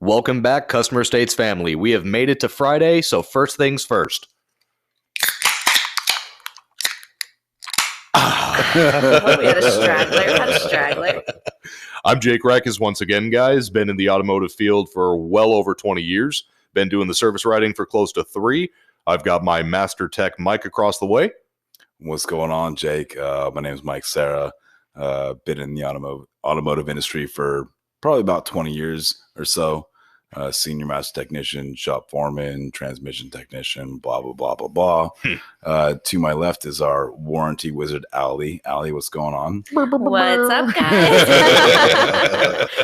Welcome back, Customer Estates family. We have made it to Friday, so first things first. Oh, we had a straggler. I'm Jake Reckes once again, guys. Been in the automotive field for well over 20 years. Been doing the service writing for close to 3. I've got my Master Tech Mike across the way. What's going on, Jake? My name is Mike Serra. Been in the automotive industry for probably about 20 years or so. Senior master technician, shop foreman, transmission technician, blah, blah, blah, blah, blah. To my left is our warranty wizard, Allie. Allie, what's going on? What's up, guys?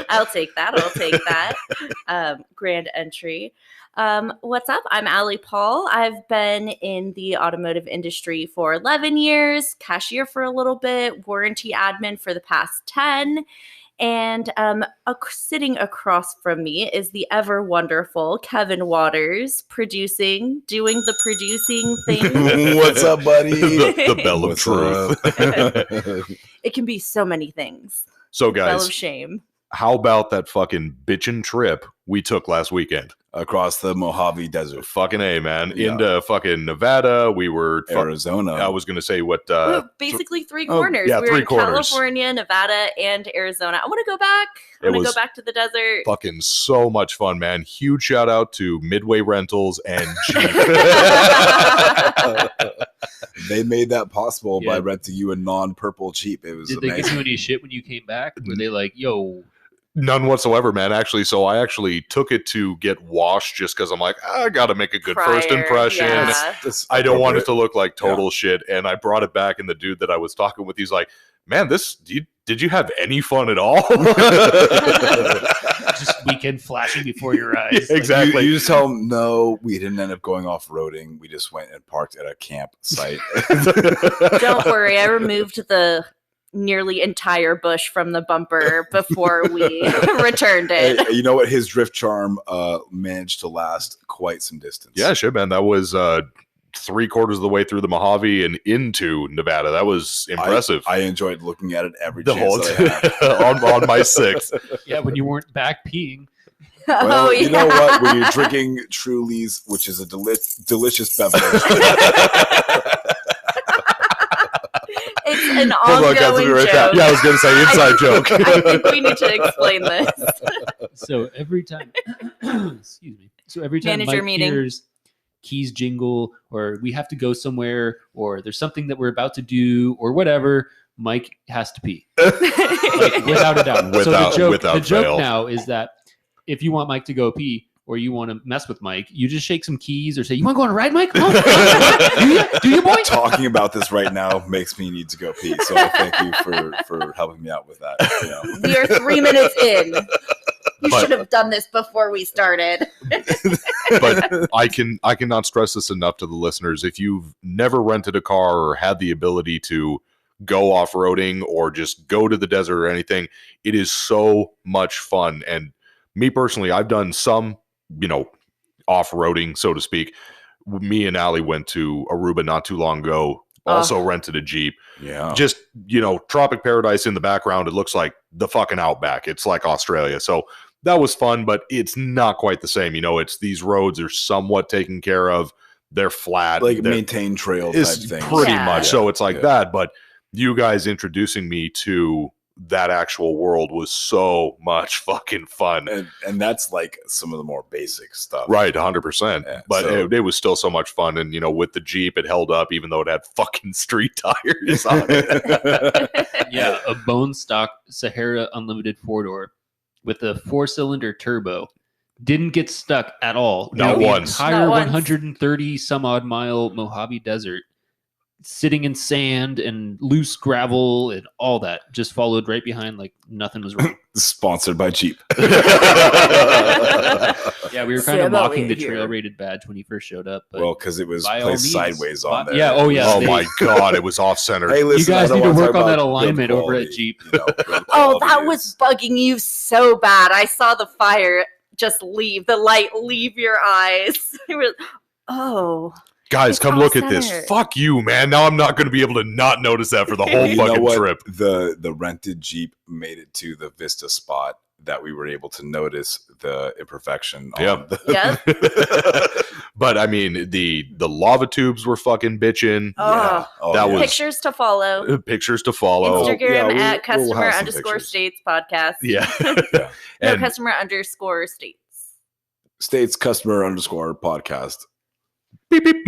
I'll take that. Grand entry. What's up? I'm Allie Paul. I've been in the automotive industry for 11 years, cashier for a little bit, warranty admin for the past 10. And sitting across from me is the ever wonderful Kevin Waters, doing the producing thing. What's up, buddy? The bell of truth. It can be so many things. So, guys, Bell of shame. How about that fucking bitchin' trip we took last weekend? Across the Mojave Desert. Fucking A, man. Yeah. Into fucking Nevada. We were... Arizona. I was going to say what... basically three corners. yeah, we were three in corners. California, Nevada, and Arizona. I want to go back. I want to go back to the desert. Fucking so much fun, man. Huge shout out to Midway Rentals and Jeep. They made that possible by renting you a non-purple Jeep. It was Did amazing. they give you any shit when you came back? Were they like, yo... None whatsoever, man. Actually, so I actually took it to get washed just because I'm like, I got to make a good first impression. Yeah. I don't want it to look like total shit. And I brought it back, and the dude that I was talking with, he's like, man, did you have any fun at all? Just weekend flashing before your eyes. Yeah, exactly. You just tell them, no, we didn't end up going off-roading. We just went and parked at a campsite. Don't worry. I removed the nearly entire bush from the bumper before we returned it. Hey, you know what? His drift charm managed to last quite some distance. Yeah, shit, man. That was 3/4 of the way through the Mojave and into Nevada. That was impressive. I enjoyed looking at it every the chance whole that I had. on my 6th. Yeah, when you weren't back peeing. Well, you know what? When you're drinking Truly's, which is a delicious beverage. It's an ongoing joke. Yeah, I was going to say inside joke. I think we need to explain this. So every time, excuse me. So every time Manager Mike meeting. hears keys jingle, or we have to go somewhere, or there's something that we're about to do, or whatever, Mike has to pee, like, without a doubt. Without the joke fail. now is that if you want Mike to go pee, or you want to mess with Mike, you just shake some keys or say, "You want to go on a ride, Mike? Come on. Do you, boy?" Talking about this right now makes me need to go pee. So I thank you for helping me out with that. You know. We are 3 minutes in. You should have done this before we started. But I cannot stress this enough to the listeners. If you've never rented a car or had the ability to go off-roading or just go to the desert or anything, it is so much fun. And me personally, I've done some, off-roading, so to speak. Me and Allie went to Aruba not too long ago, also rented a Jeep. Yeah. Just, tropic paradise in the background. It looks like the fucking outback. It's like Australia. So that was fun, but it's not quite the same. It's these roads are somewhat taken care of. They're flat. Like They're, maintained trail type thing. Pretty Yeah. much. So it's like that. But you guys introducing me to that actual world was so much fucking fun. And that's like some of the more basic stuff. Right, 100%. Yeah, but so- it was still so much fun. And, with the Jeep, it held up even though it had fucking street tires on it. Yeah, a bone stock Sahara Unlimited 4-door with a 4-cylinder turbo. Didn't get stuck at all. Not The once. Entire Not once. 130 some odd mile Mojave Desert, sitting in sand and loose gravel and all that, just followed right behind like nothing was wrong. Sponsored by Jeep. Yeah, we were kind of mocking the trail rated badge when he first showed up. But Well, because it was by all placed means. sideways on there. Yeah, oh yeah. Oh my God, it was off-center. Hey, listen, you guys I don't need to wanna work talk on that about alignment build over at quality, Jeep. build Oh, quality that is- was bugging you so bad. I saw the fire just leave, the light leave your eyes. Oh, Guys, It's come off look at this. center. Fuck you, man. Now I'm not going to be able to not notice that for the whole You know fucking what? trip. The rented Jeep made it to the Vista spot that we were able to notice the imperfection. Yep. But I mean, the lava tubes were fucking bitching. Oh, That was- pictures to follow. Pictures to follow. Instagram yeah, at we'll have some customer_states pictures. podcast. Yeah. No, And customer_states. States _podcast. beep, beep.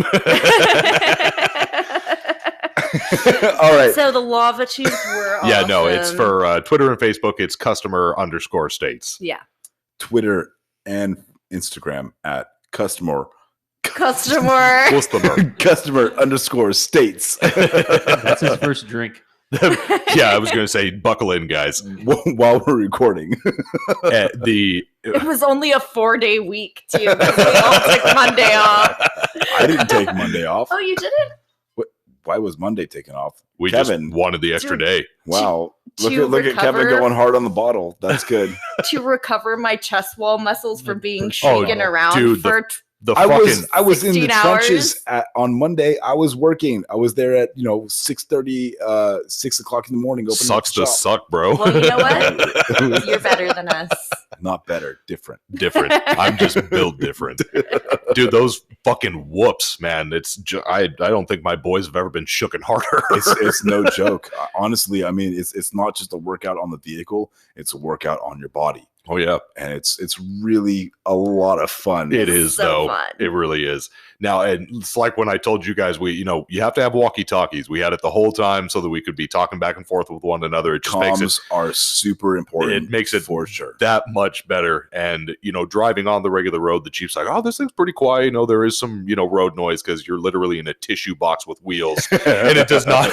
All right. So the lava tubes were Yeah, no, it's awesome. for Twitter and Facebook. It's customer_states. Yeah. Twitter and Instagram at customer Customer. _states. That's his first drink. Yeah, I was going to say, buckle in, guys. While we're recording. It was only a 4-day week, too. Because we all took Monday off. I didn't take Monday off. Oh, you didn't? Why was Monday taken off? We Kevin. just wanted the extra day. Wow. To Look at Kevin recover- going hard on the bottle. That's good. To recover my chest wall muscles from being Oh, shaken around dude, for The I fucking was in the 16 trenches hours? on Monday. I was working. I was there at 6:30, 6 o'clock in the morning. Opening sucks up to the shop. suck, bro. Well, you know what? You're better than us. Not better, different. Different. I'm just built different, dude. Those fucking whoops, man. I don't think my boys have ever been shooken harder. It's no joke. Honestly, I mean, it's not just a workout on the vehicle; it's a workout on your body, Oh yeah, and it's really a lot of fun. it is so though. fun. It really is. Now, and it's like when I told you guys, you have to have walkie talkies. We had it the whole time so that we could be talking back and forth with one another. It just makes it Comms are super important. It makes it for sure. that much better. And driving on the regular road, the Jeep's like, oh, this thing's pretty quiet. There is some road noise because you're literally in a tissue box with wheels, and it does not.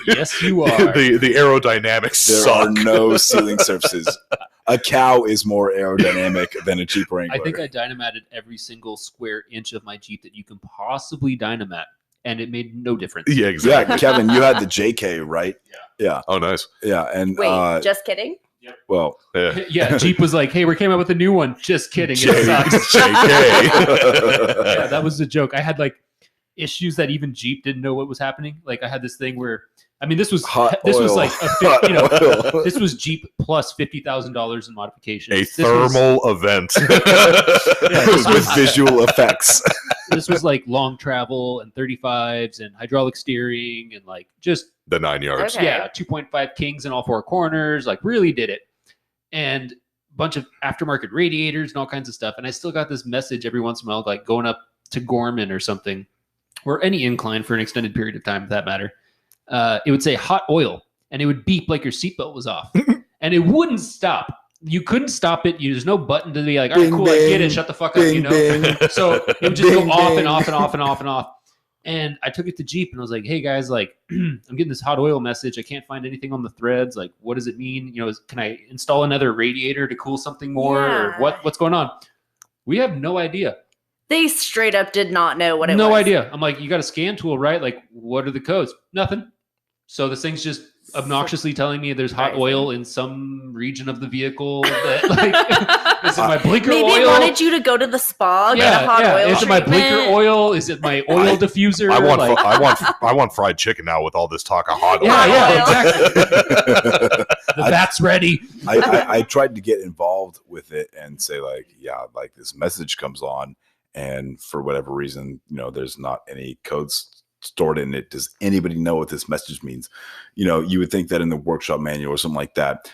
Yes, you are. the aerodynamics There suck. are no ceiling surfaces. A cow is more aerodynamic than a Jeep Wrangler. I think I dynamated every single square inch of my Jeep that you can possibly dynamite, and it made no difference. Yeah, exactly. Yeah, Kevin, you had the JK, right? Yeah. Oh, nice. Yeah, and Wait, just kidding? well, Yeah. Yeah, Jeep was like, "Hey, we came out with a new one." Just kidding. J- It sucks. JK. Yeah, that was the joke. I had like issues that even Jeep didn't know what was happening. Like I had this thing where, I mean, this was hot was oil. like Hot oil. this was Jeep plus $50,000 in modifications. A This was- thermal event. with visual effects. This was like long travel and 35s and hydraulic steering and like just The 9 yards. Okay. yeah, 2.5 Kings in all four corners. Like really did it, and a bunch of aftermarket radiators and all kinds of stuff. And I still got this message every once in a while, like going up to Gorman or something, or any incline for an extended period of time, for that matter. It would say hot oil, and it would beep like your seatbelt was off, and it wouldn't stop. You couldn't stop it. There's no button to be like, all right, Bing, cool, I get bing, it. Shut the fuck bing, up, bing. So it would just Bing, go off bing. and off and off and off and off. And I took it to Jeep and I was like, hey guys, like I'm getting this hot oil message. I can't find anything on the threads. Like, what does it mean? Can I install another radiator to cool something more? Or Yeah. what's going on? We have no idea. They straight up did not know what it was. No idea. I'm like, you got a scan tool, right? Like, what are the codes? Nothing. So this thing's just obnoxiously telling me there's hot Surprising. oil in some region of the vehicle. That, like, is it my blinker Maybe oil? it wanted you to go to the spa, get a hot oil Is it my blinker treatment. oil? Is it my oil diffuser? I want, Like, I want fried chicken now with all this talk of hot oil. yeah, Hot oil. exactly. The bat's ready. I tried to get involved with it and say like, yeah, like this message comes on, and for whatever reason, there's not any codes stored in it. Does anybody know what this message means? You would think that in the workshop manual or something like that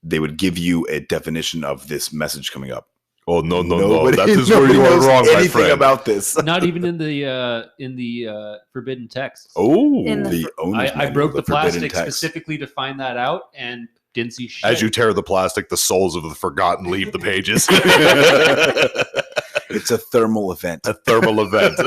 they would give you a definition of this message coming up. Oh no! Nobody- That is where nobody you are knows wrong, my anything friend. about this. Not even in the forbidden text. Oh, In the- The owner's I manual, broke the forbidden plastic text. specifically to find that out and didn't see shit. as you tear the plastic, the souls of the forgotten leave the pages. It's a thermal event A thermal event.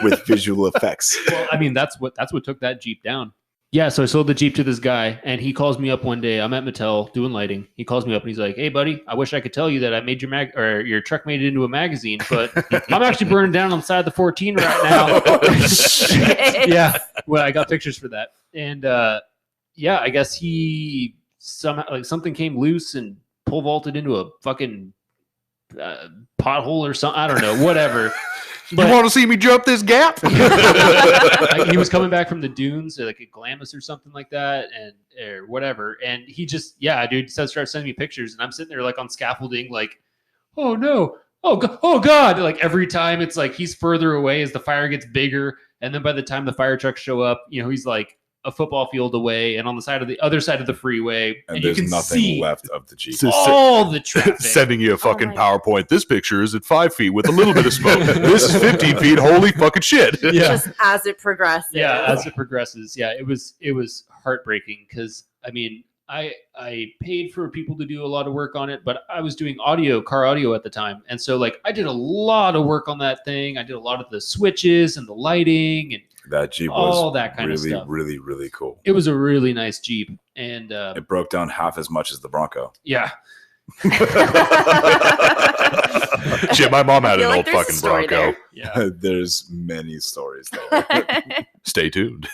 with visual effects. Well, I mean, that's what took that Jeep down. Yeah, so I sold the Jeep to this guy, and he calls me up one day. I'm at Mattel doing lighting. He calls me up and he's like, "Hey, buddy, I wish I could tell you that I made your truck made it into a magazine, but I'm actually burning down on the side of the 14 right now." Shit. Yeah, well, I got pictures for that, and yeah, I guess he somehow like something came loose and pole vaulted into a fucking pothole or something. I don't know, whatever. You want to see me jump this gap? Like, he was coming back from the dunes, like at Glamis or something like that, and or whatever. And he just, dude, starts sending me pictures, and I'm sitting there like on scaffolding, like, oh no, oh god, like every time it's like he's further away as the fire gets bigger, and then by the time the fire trucks show up, he's like a football field away and on the other side of the freeway, and you there's can nothing see left of the Jeep. all the traffic. Sending you a fucking my PowerPoint. This picture is at 5 feet with a little bit of smoke. This is 15 feet. Holy fucking shit. Yeah. Just as it progresses. Yeah, as it progresses. Yeah, it was heartbreaking because I mean, I paid for people to do a lot of work on it, but I was doing car audio at the time, and so like I did a lot of work on that thing. I did a lot of the switches and the lighting and That Jeep all was that kind of really, stuff. really, really cool. It was a really nice Jeep, and It broke down half as much as the Bronco. yeah, Shit, my mom had I feel an like old there's a fucking story Bronco. yeah. There's many stories there. Stay tuned.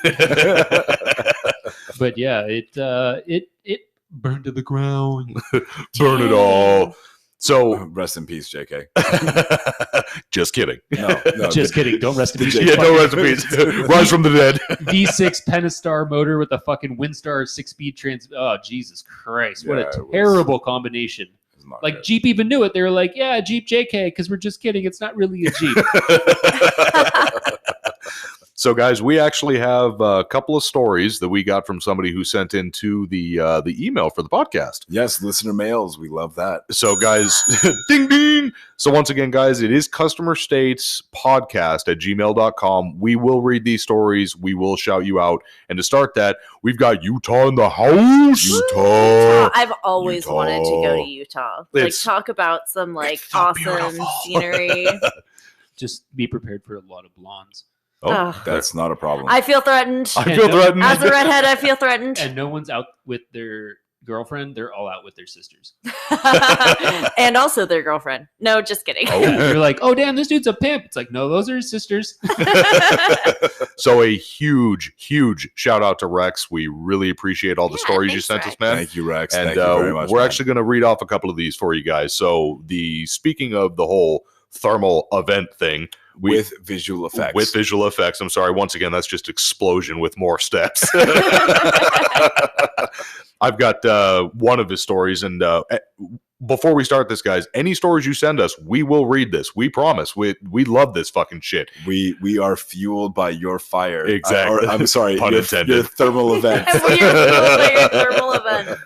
But yeah, it burned to the ground. Burn it all. So, Rest in peace, JK. just kidding. No, Just kidding. Don't rest in peace. Yeah, no rest in peace. Rise from the dead. V6 Pentastar motor with a fucking Windstar 6-speed trans. Oh, Jesus Christ. What Yeah, a it was- terrible combination. It's not Like good. Jeep even knew it. They were like, yeah, Jeep JK, because we're just kidding. It's not really a Jeep. So, guys, we actually have a couple of stories that we got from somebody who sent into the email for the podcast. Yes, listener mails. We love that. So, guys, ding, ding. So, once again, guys, it is Customer States Podcast at gmail.com. We will read these stories. We will shout you out. And to start that, we've got Utah in the house. Utah. I've always Utah. wanted to go to Utah. Like, It's- talk about some like so awesome beautiful. scenery. Just be prepared for a lot of blondes. Oh, Ugh. That's not a problem. I feel threatened. I feel threatened. As a redhead, I feel threatened. And no one's out with their girlfriend. They're all out with their sisters. And also their girlfriend. No, just kidding. Oh. Yeah, you're like, oh, damn, this dude's a pimp. It's like, no, those are his sisters. So a huge, huge shout out to Rex. We really appreciate all the Yeah, stories you thanks, sent us, Rex. man. Thank you, Rex. And Thank you very much. we're man. actually going to read off a couple of these for you guys. So speaking of the whole thermal event thing, with visual effects. With visual effects. I'm sorry. Once again, that's just explosion with more steps. I've got one of his stories, and before we start this, guys, any stories you send us, we will read this. We promise. We love this fucking shit. We are fueled by your fire. Exactly. I'm sorry, Pun your intended. thermal event. And we are fueled by your thermal event.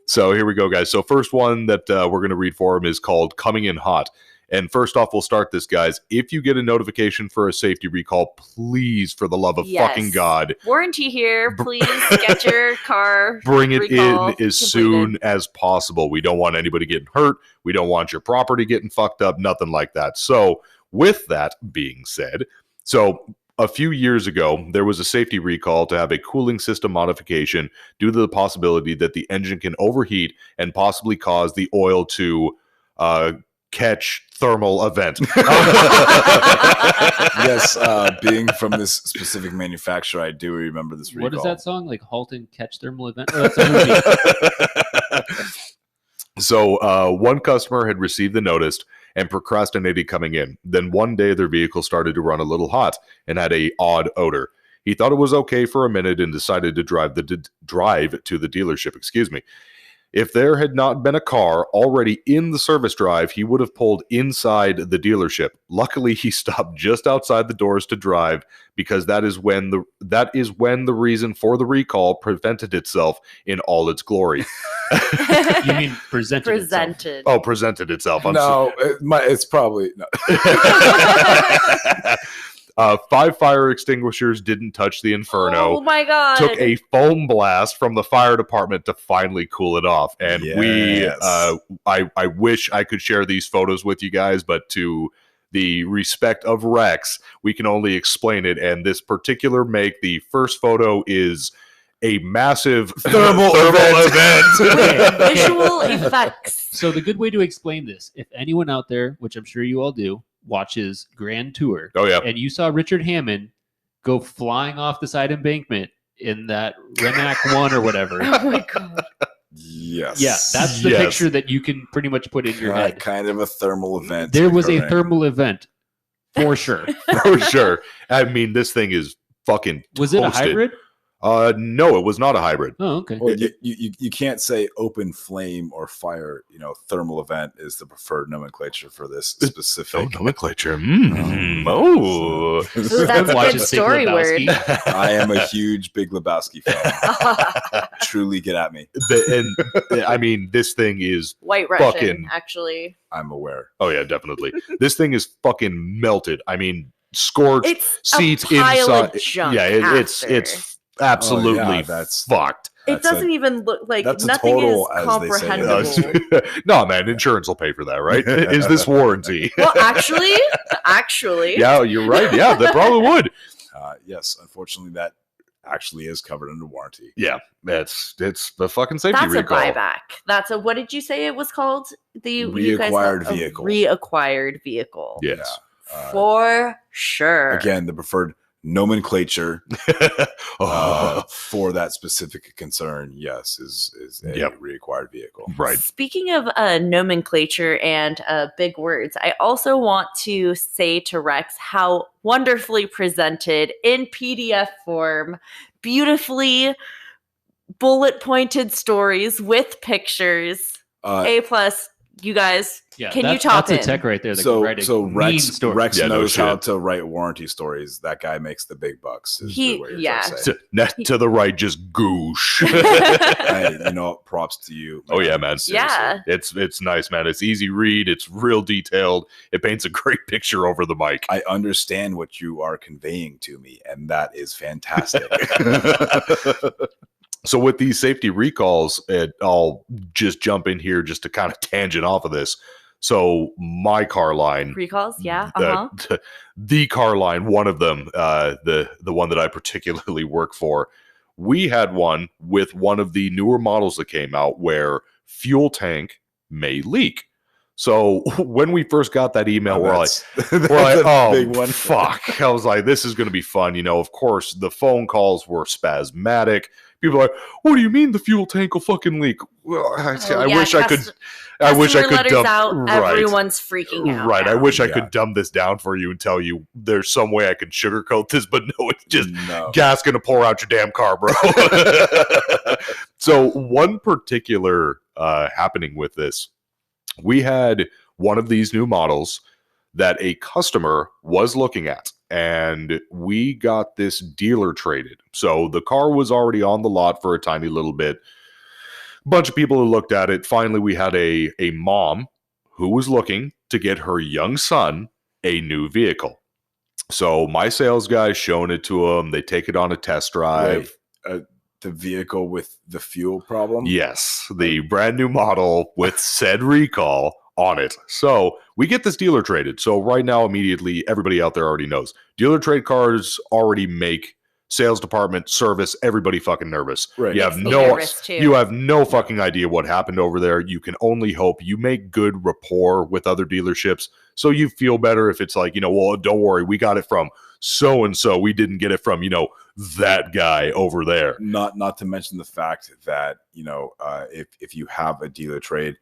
So here we go, guys. So first one that we're going to read for him is called Coming in Hot. And first off, we'll start this, guys. If you get a notification for a safety recall, please, for the love of Yes. fucking God, Warranty here. Please get your car. bring it recall in as soon as possible. We don't want anybody getting hurt. We don't want your property getting fucked up, nothing like that. So with that being said, so a few years ago, there was a safety recall to have a cooling system modification due to the possibility that the engine can overheat and possibly cause the oil to catch thermal event. Yes, being from this specific manufacturer, I do remember this recall. What is that song? Like Halt and Catch Thermal Event? Oh, that's a movie. So one customer had received the notice and procrastinated coming in. Then one day their vehicle started to run a little hot and had a odd odor. He thought it was okay for a minute and decided to drive to the dealership. If there had not been a car already in the service drive, he would have pulled inside the dealership. Luckily, he stopped just outside the doors to drive because that is when the reason for the recall presented itself in all its glory. You mean presented? Itself. Presented. Oh, presented itself. I'm No, it's probably no. 5 fire extinguishers didn't touch the inferno. Oh my God. Took a foam blast from the fire department to finally cool it off. And Yes. I wish I could share these photos with you guys, but to the respect of Rex, we can only explain it. And this particular make, the first photo is a massive thermal event. With visual effects. So the good way to explain this, if anyone out there, which I'm sure you all do, watches Grand Tour, Oh, yeah. and you saw Richard Hammond go flying off the side embankment in that Remac 1 or whatever. Oh my God. Yes. Yeah, that's the Yes. picture that you can pretty much put in your head. Kind of a thermal event. There was a occurring. thermal event For sure. for sure. I mean, this thing is fucking Was it a toasted. hybrid? No, it was not a hybrid. Oh, okay. Well, you can't say open flame or fire. Thermal event is the preferred nomenclature for this specific nomenclature. Ooh, that's a Watch good it, story word. I am a huge Big Lebowski fan. Truly, get at me. I mean, this thing is White Russian, fucking- actually. I'm aware. Oh yeah, definitely. This thing is fucking melted. I mean, scorched It's seats a pile inside. of junk. Yeah, it's after. absolutely Oh, yeah, that's- fucked. It That's doesn't even look like that's a nothing total, is as they say. comprehensible. No, man, insurance will pay for that, right? Is this warranty? Well, actually, Yeah, you're right. Yeah, that probably would. Yes, unfortunately, that actually is covered under warranty. Yeah, it's the fucking safety that's recall. a buyback. That's a, what did you say it was called? You guys Reacquired said a vehicle. Reacquired vehicle. Yes. For sure. Again, the preferred nomenclature Oh, for that specific concern, yes, is a Yep. reacquired vehicle. right. Speaking of nomenclature and big words, I also want to say to Rex how wonderfully presented in PDF form, beautifully bullet pointed stories with pictures. A plus, you guys. Yeah, Can you top that's in? a tech right there that So can write a so mean Rex story. Rex Yeah, no knows how shit. to write warranty stories. That guy makes the big bucks. Is He- what you're yeah. trying to say. To the right, just goosh. Hey, props to you. Oh yeah, man. Seriously. Yeah. It's nice, man. It's easy read. It's real detailed. It paints a great picture over the mic. I understand what you are conveying to me, and that is fantastic. So with these safety recalls, I'll just jump in here just to kind of tangent off of this. So my car line, Recalls, yeah. the car line, one of them, the one that I particularly work for, we had one with one of the newer models that came out where fuel tank may leak. So when we first got that email, we're like, oh, big one. fuck. I was like, this is going to be fun. Of course, the phone calls were spasmodic. People are like, what do you mean the fuel tank will fucking leak? Well, I wish I could. I wish I could dump. Out, right. Everyone's freaking out. Right. I now. wish I Yeah. could dumb this down for you and tell you there's some way I can sugarcoat this, but no, it's just No. gas gonna pour out your damn car, bro. So one particular happening with this, we had one of these new models that a customer was looking at, and we got this dealer traded. So the car was already on the lot for a tiny little bit. A bunch of people who looked at it. Finally, we had a mom who was looking to get her young son a new vehicle. So my sales guy's showing it to him. They take it on a test drive. Wait, the vehicle with the fuel problem? Yes, the brand new model with said recall on it. So we get this dealer traded. So right now, immediately, everybody out there already knows. Dealer trade cars already make sales department, service, everybody fucking nervous. Right. You have Makes me no nervous, too. you have no fucking idea what happened over there. You can only hope you make good rapport with other dealerships. So you feel better if it's like, well, don't worry, we got it from so and so. We didn't get it from, that guy over there. Not to mention the fact that, if you have a dealer trade,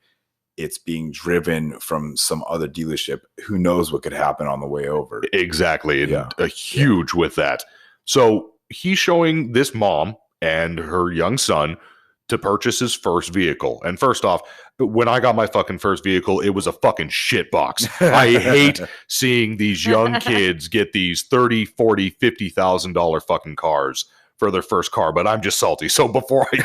it's being driven from some other dealership. Who knows what could happen on the way over? Exactly. And Yeah. a huge with that. So he's showing this mom and her young son to purchase his first vehicle. And first off, when I got my fucking first vehicle, it was a fucking shit box. I hate seeing these young kids get these $30,000, $40,000, $50,000 fucking cars for their first car, but I'm just salty. So before I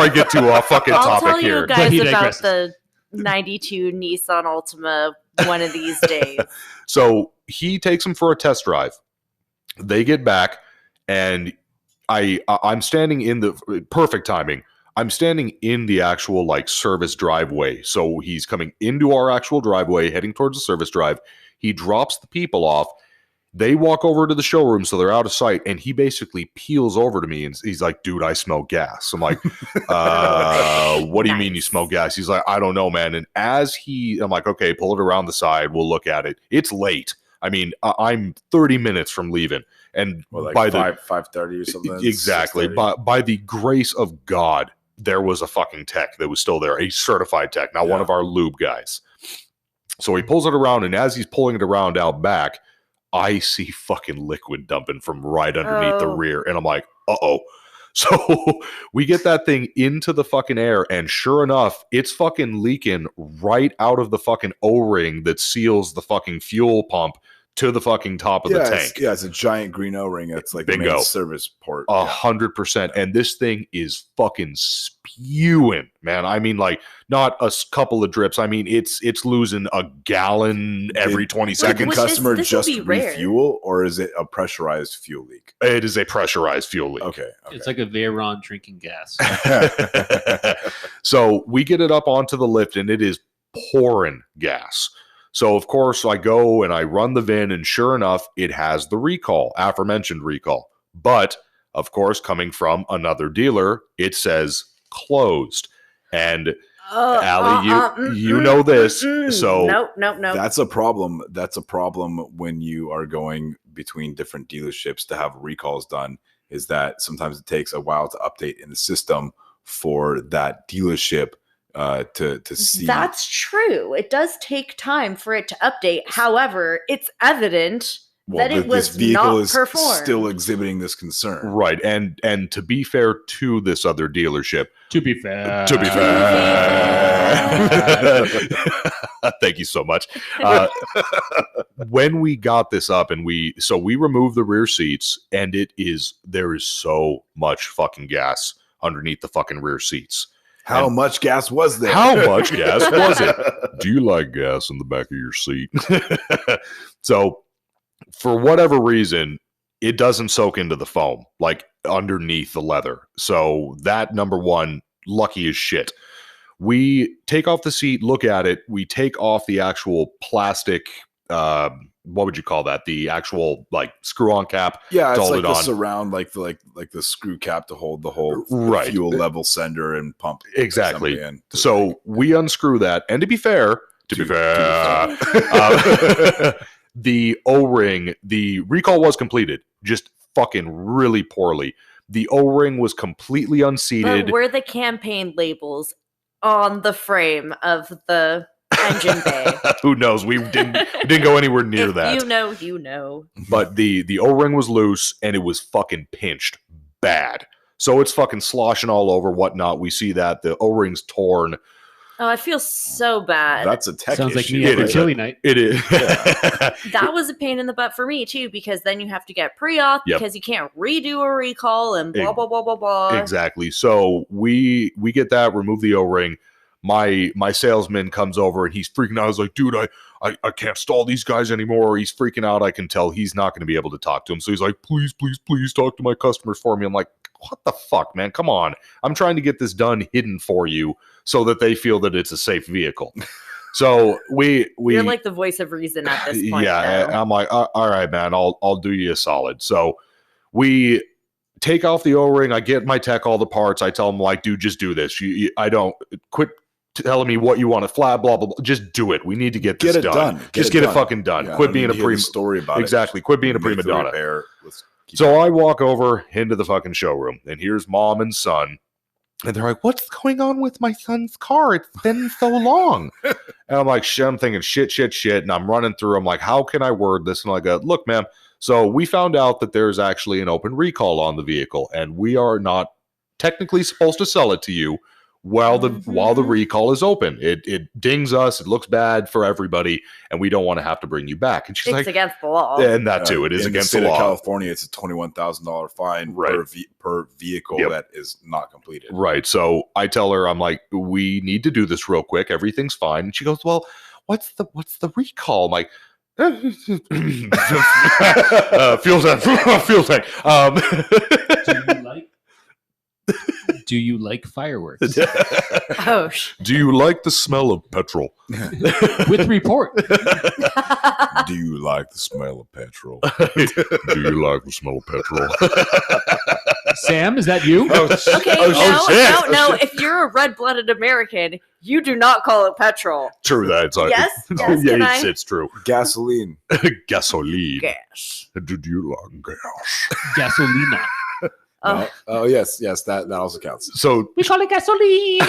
get to a fucking I'll topic tell here. you guys He about digresses. the 92 Nissan Altima one of these days. So he takes him for a test drive. They get back, and I'm standing in the perfect timing. I'm standing in the actual service driveway. So he's coming into our actual driveway, heading towards the service drive. He drops the people off. They walk over to the showroom, so they're out of sight, and he basically peels over to me, and he's like, dude, I smell gas. I'm like, what do you mean you Nice. smell gas? He's like, I don't know, man. And I'm like, okay, pull it around the side. We'll look at it. It's late. I mean, I'm 30 minutes from leaving. And Well, by 5:30 or something. exactly, 6:30. by the grace of God, there was a fucking tech that was still there, a certified tech, not one Yeah. of our lube guys. So he pulls it around, and as he's pulling it around out back, I see fucking liquid dumping from right underneath the rear. And I'm like, uh-oh. So we get that thing into the fucking air, and sure enough, it's fucking leaking right out of the fucking O-ring that seals the fucking fuel pump to the fucking top of the tank. It's a giant green O-ring. It's like Bingo. the main service port. 100%. And this thing is fucking spewing, man. I mean, like, not a couple of drips. I mean, it's losing a gallon every 20 seconds. Did the customer this just will be rare. refuel, or is it a pressurized fuel leak? It is a pressurized fuel leak. Okay. It's like a Veyron drinking gas. So we get it up onto the lift, and it is pouring gas. So, of course, I go and I run the VIN, and sure enough, it has the recall, aforementioned recall. But, of course, coming from another dealer, it says closed. And, Allie, you know this. So, nope. That's a problem. That's a problem when you are going between different dealerships to have recalls done, is that sometimes it takes a while to update in the system for that dealership to see. That's true. It does take time for it to update. However, it's evident that it was this vehicle not is performed. still exhibiting this concern. right. And to be fair to this other dealership, To be fair. thank you so much. When we got this up, and we removed the rear seats, and there is so much fucking gas underneath the fucking rear seats. How much gas was there? How much gas was it? Do you like gas in the back of your seat? So, for whatever reason, it doesn't soak into the foam, like underneath the leather. So that, number one, lucky as shit. We take off the seat, look at it. We take off the actual plastic, what would you call that? The actual like screw-on cap. Yeah, it's hold like it the on. surround, like the screw cap to hold the whole Right. fuel level sender and pump. Exactly. assembly in. So we unscrew that, and to be fair, the O-ring, the recall was completed, just fucking really poorly. The O-ring was completely unseated. But were the campaign labels on the frame of the engine bay? Who knows? We didn't go anywhere near If that. you know. But the O-ring was loose, and it was fucking pinched bad. So it's fucking sloshing all over, whatnot. We see that the O-ring's torn. Oh, I feel so bad. That's a tech Sounds like issue. me It after is. chili night. It is. That was a pain in the butt for me too, because then you have to get pre-auth Yep. because you can't redo a recall and blah blah blah blah blah. Exactly. So we get that, remove the O-ring. My salesman comes over, and he's freaking out. I was like, dude, I can't stall these guys anymore. He's freaking out. I can tell he's not going to be able to talk to him. So he's like, please talk to my customers for me. I'm like, what the fuck, man? Come on. I'm trying to get this done hidden for you so that they feel that it's a safe vehicle. So we You're like the voice of reason at this point. yeah, though. I'm like, all right, man, I'll do you a solid. So we take off the O-ring. I get my tech all the parts. I tell him, like, dude, just do this. I don't quit telling me what you want to fly, blah blah blah. Just do it. We need to get this Get it done. Just get it fucking done. Yeah, I Quit don't being need a to hear the prima. story about Exactly. it. Quit being a Make prima the donna. repair. Let's keep So I walk over into the fucking showroom, and here's mom and son. And they're like, what's going on with my son's car? It's been so long. And I'm like, shit, I'm thinking shit. And I'm running through. I'm like, how can I word this? And I go, look, ma'am. So we found out that there's actually an open recall on the vehicle, and we are not technically supposed to sell it to you while the recall is open. It dings us. It looks bad for everybody, and we don't want to have to bring you back. And she's It's like, against the law. and that too. It is in against the the state of law. California. It's a $21,000 fine Right. per vehicle Yep. that is not completed. Right. So I tell her, I'm like, we need to do this real quick. Everything's fine. And she goes, well, what's the recall? I'm like, fuel tank. Do you like fireworks? Oh, Do you like the smell of petrol? With report. Do you like the smell of petrol? Do you like the smell of petrol? Sam, is that you? Okay, shit. no. If you're a red-blooded American, you do not call it petrol. True that. It's Yes? Yes, yeah, can I? it's true. Gasoline. Gasoline. Gas. Do you like gas? Gasolina. Oh. Oh yes, that also counts. So We call it gasolina.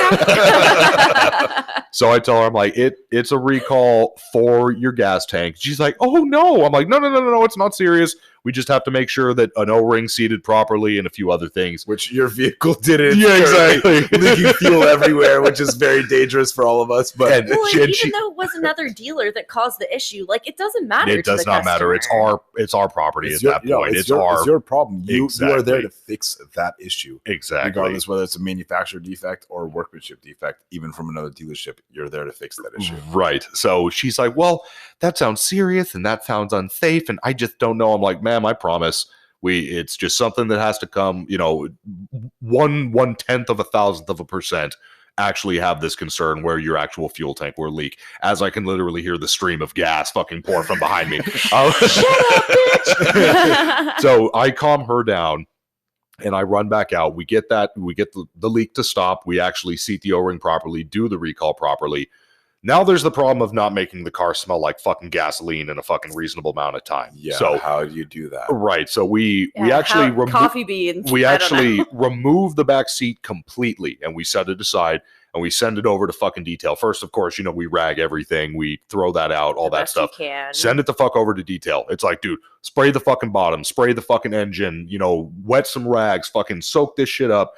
So I tell her, I'm like, it's a recall for your gas tank. She's like, oh no. I'm like, no, it's not serious. We just have to make sure that an O-ring seated properly and a few other things. Which your vehicle didn't. Yeah, exactly. Leaking fuel everywhere, which is very dangerous for all of us. But And Well, she- and even though it was another dealer that caused the issue, like it doesn't matter. it does to the not matter. customer. It's our property it's at your, that point. it's your problem. You are there Exactly. to fix that issue. Exactly. Regardless whether it's a manufacturer defect or a workmanship defect, even from another dealership, you're there to fix that issue. Right. So she's like, well, that sounds serious and that sounds unsafe. And I just don't know. I'm like, ma'am, I promise. It's just something that has to come, 1/10 of 1,000th of a percent actually have this concern where your actual fuel tank will leak, as I can literally hear the stream of gas fucking pour from behind me. Shut up, bitch. So I calm her down and I run back out. We get the leak to stop. We actually seat the O-ring properly, do the recall properly. Now there's the problem of not making the car smell like fucking gasoline in a fucking reasonable amount of time. Yeah. So how do you do that? right. So we Yeah, actually coffee beans. we I don't know. actually remove the back seat completely and we set it aside and we send it over to fucking detail. First, of course, we rag everything. We throw that out, all The that best you stuff. can. Send it the fuck over to detail. It's like, dude, spray the fucking bottom, spray the fucking engine, wet some rags, fucking soak this shit up.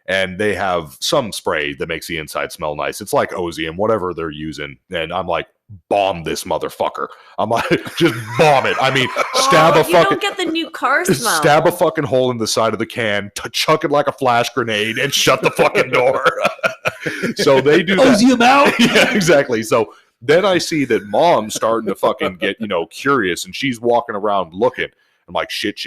And they have some spray that makes the inside smell nice. It's like Ozium, whatever they're using. And I'm like, bomb this motherfucker. I'm like, just bomb it. I mean, stab Oh, a you fucking don't get the new car smell. stab a fucking hole in the side of the can, chuck it like a flash grenade, and shut the fucking door. So they do that. Ozium out. Yeah, exactly. So then I see that mom's starting to fucking get, curious, and she's walking around looking. I'm like, shit.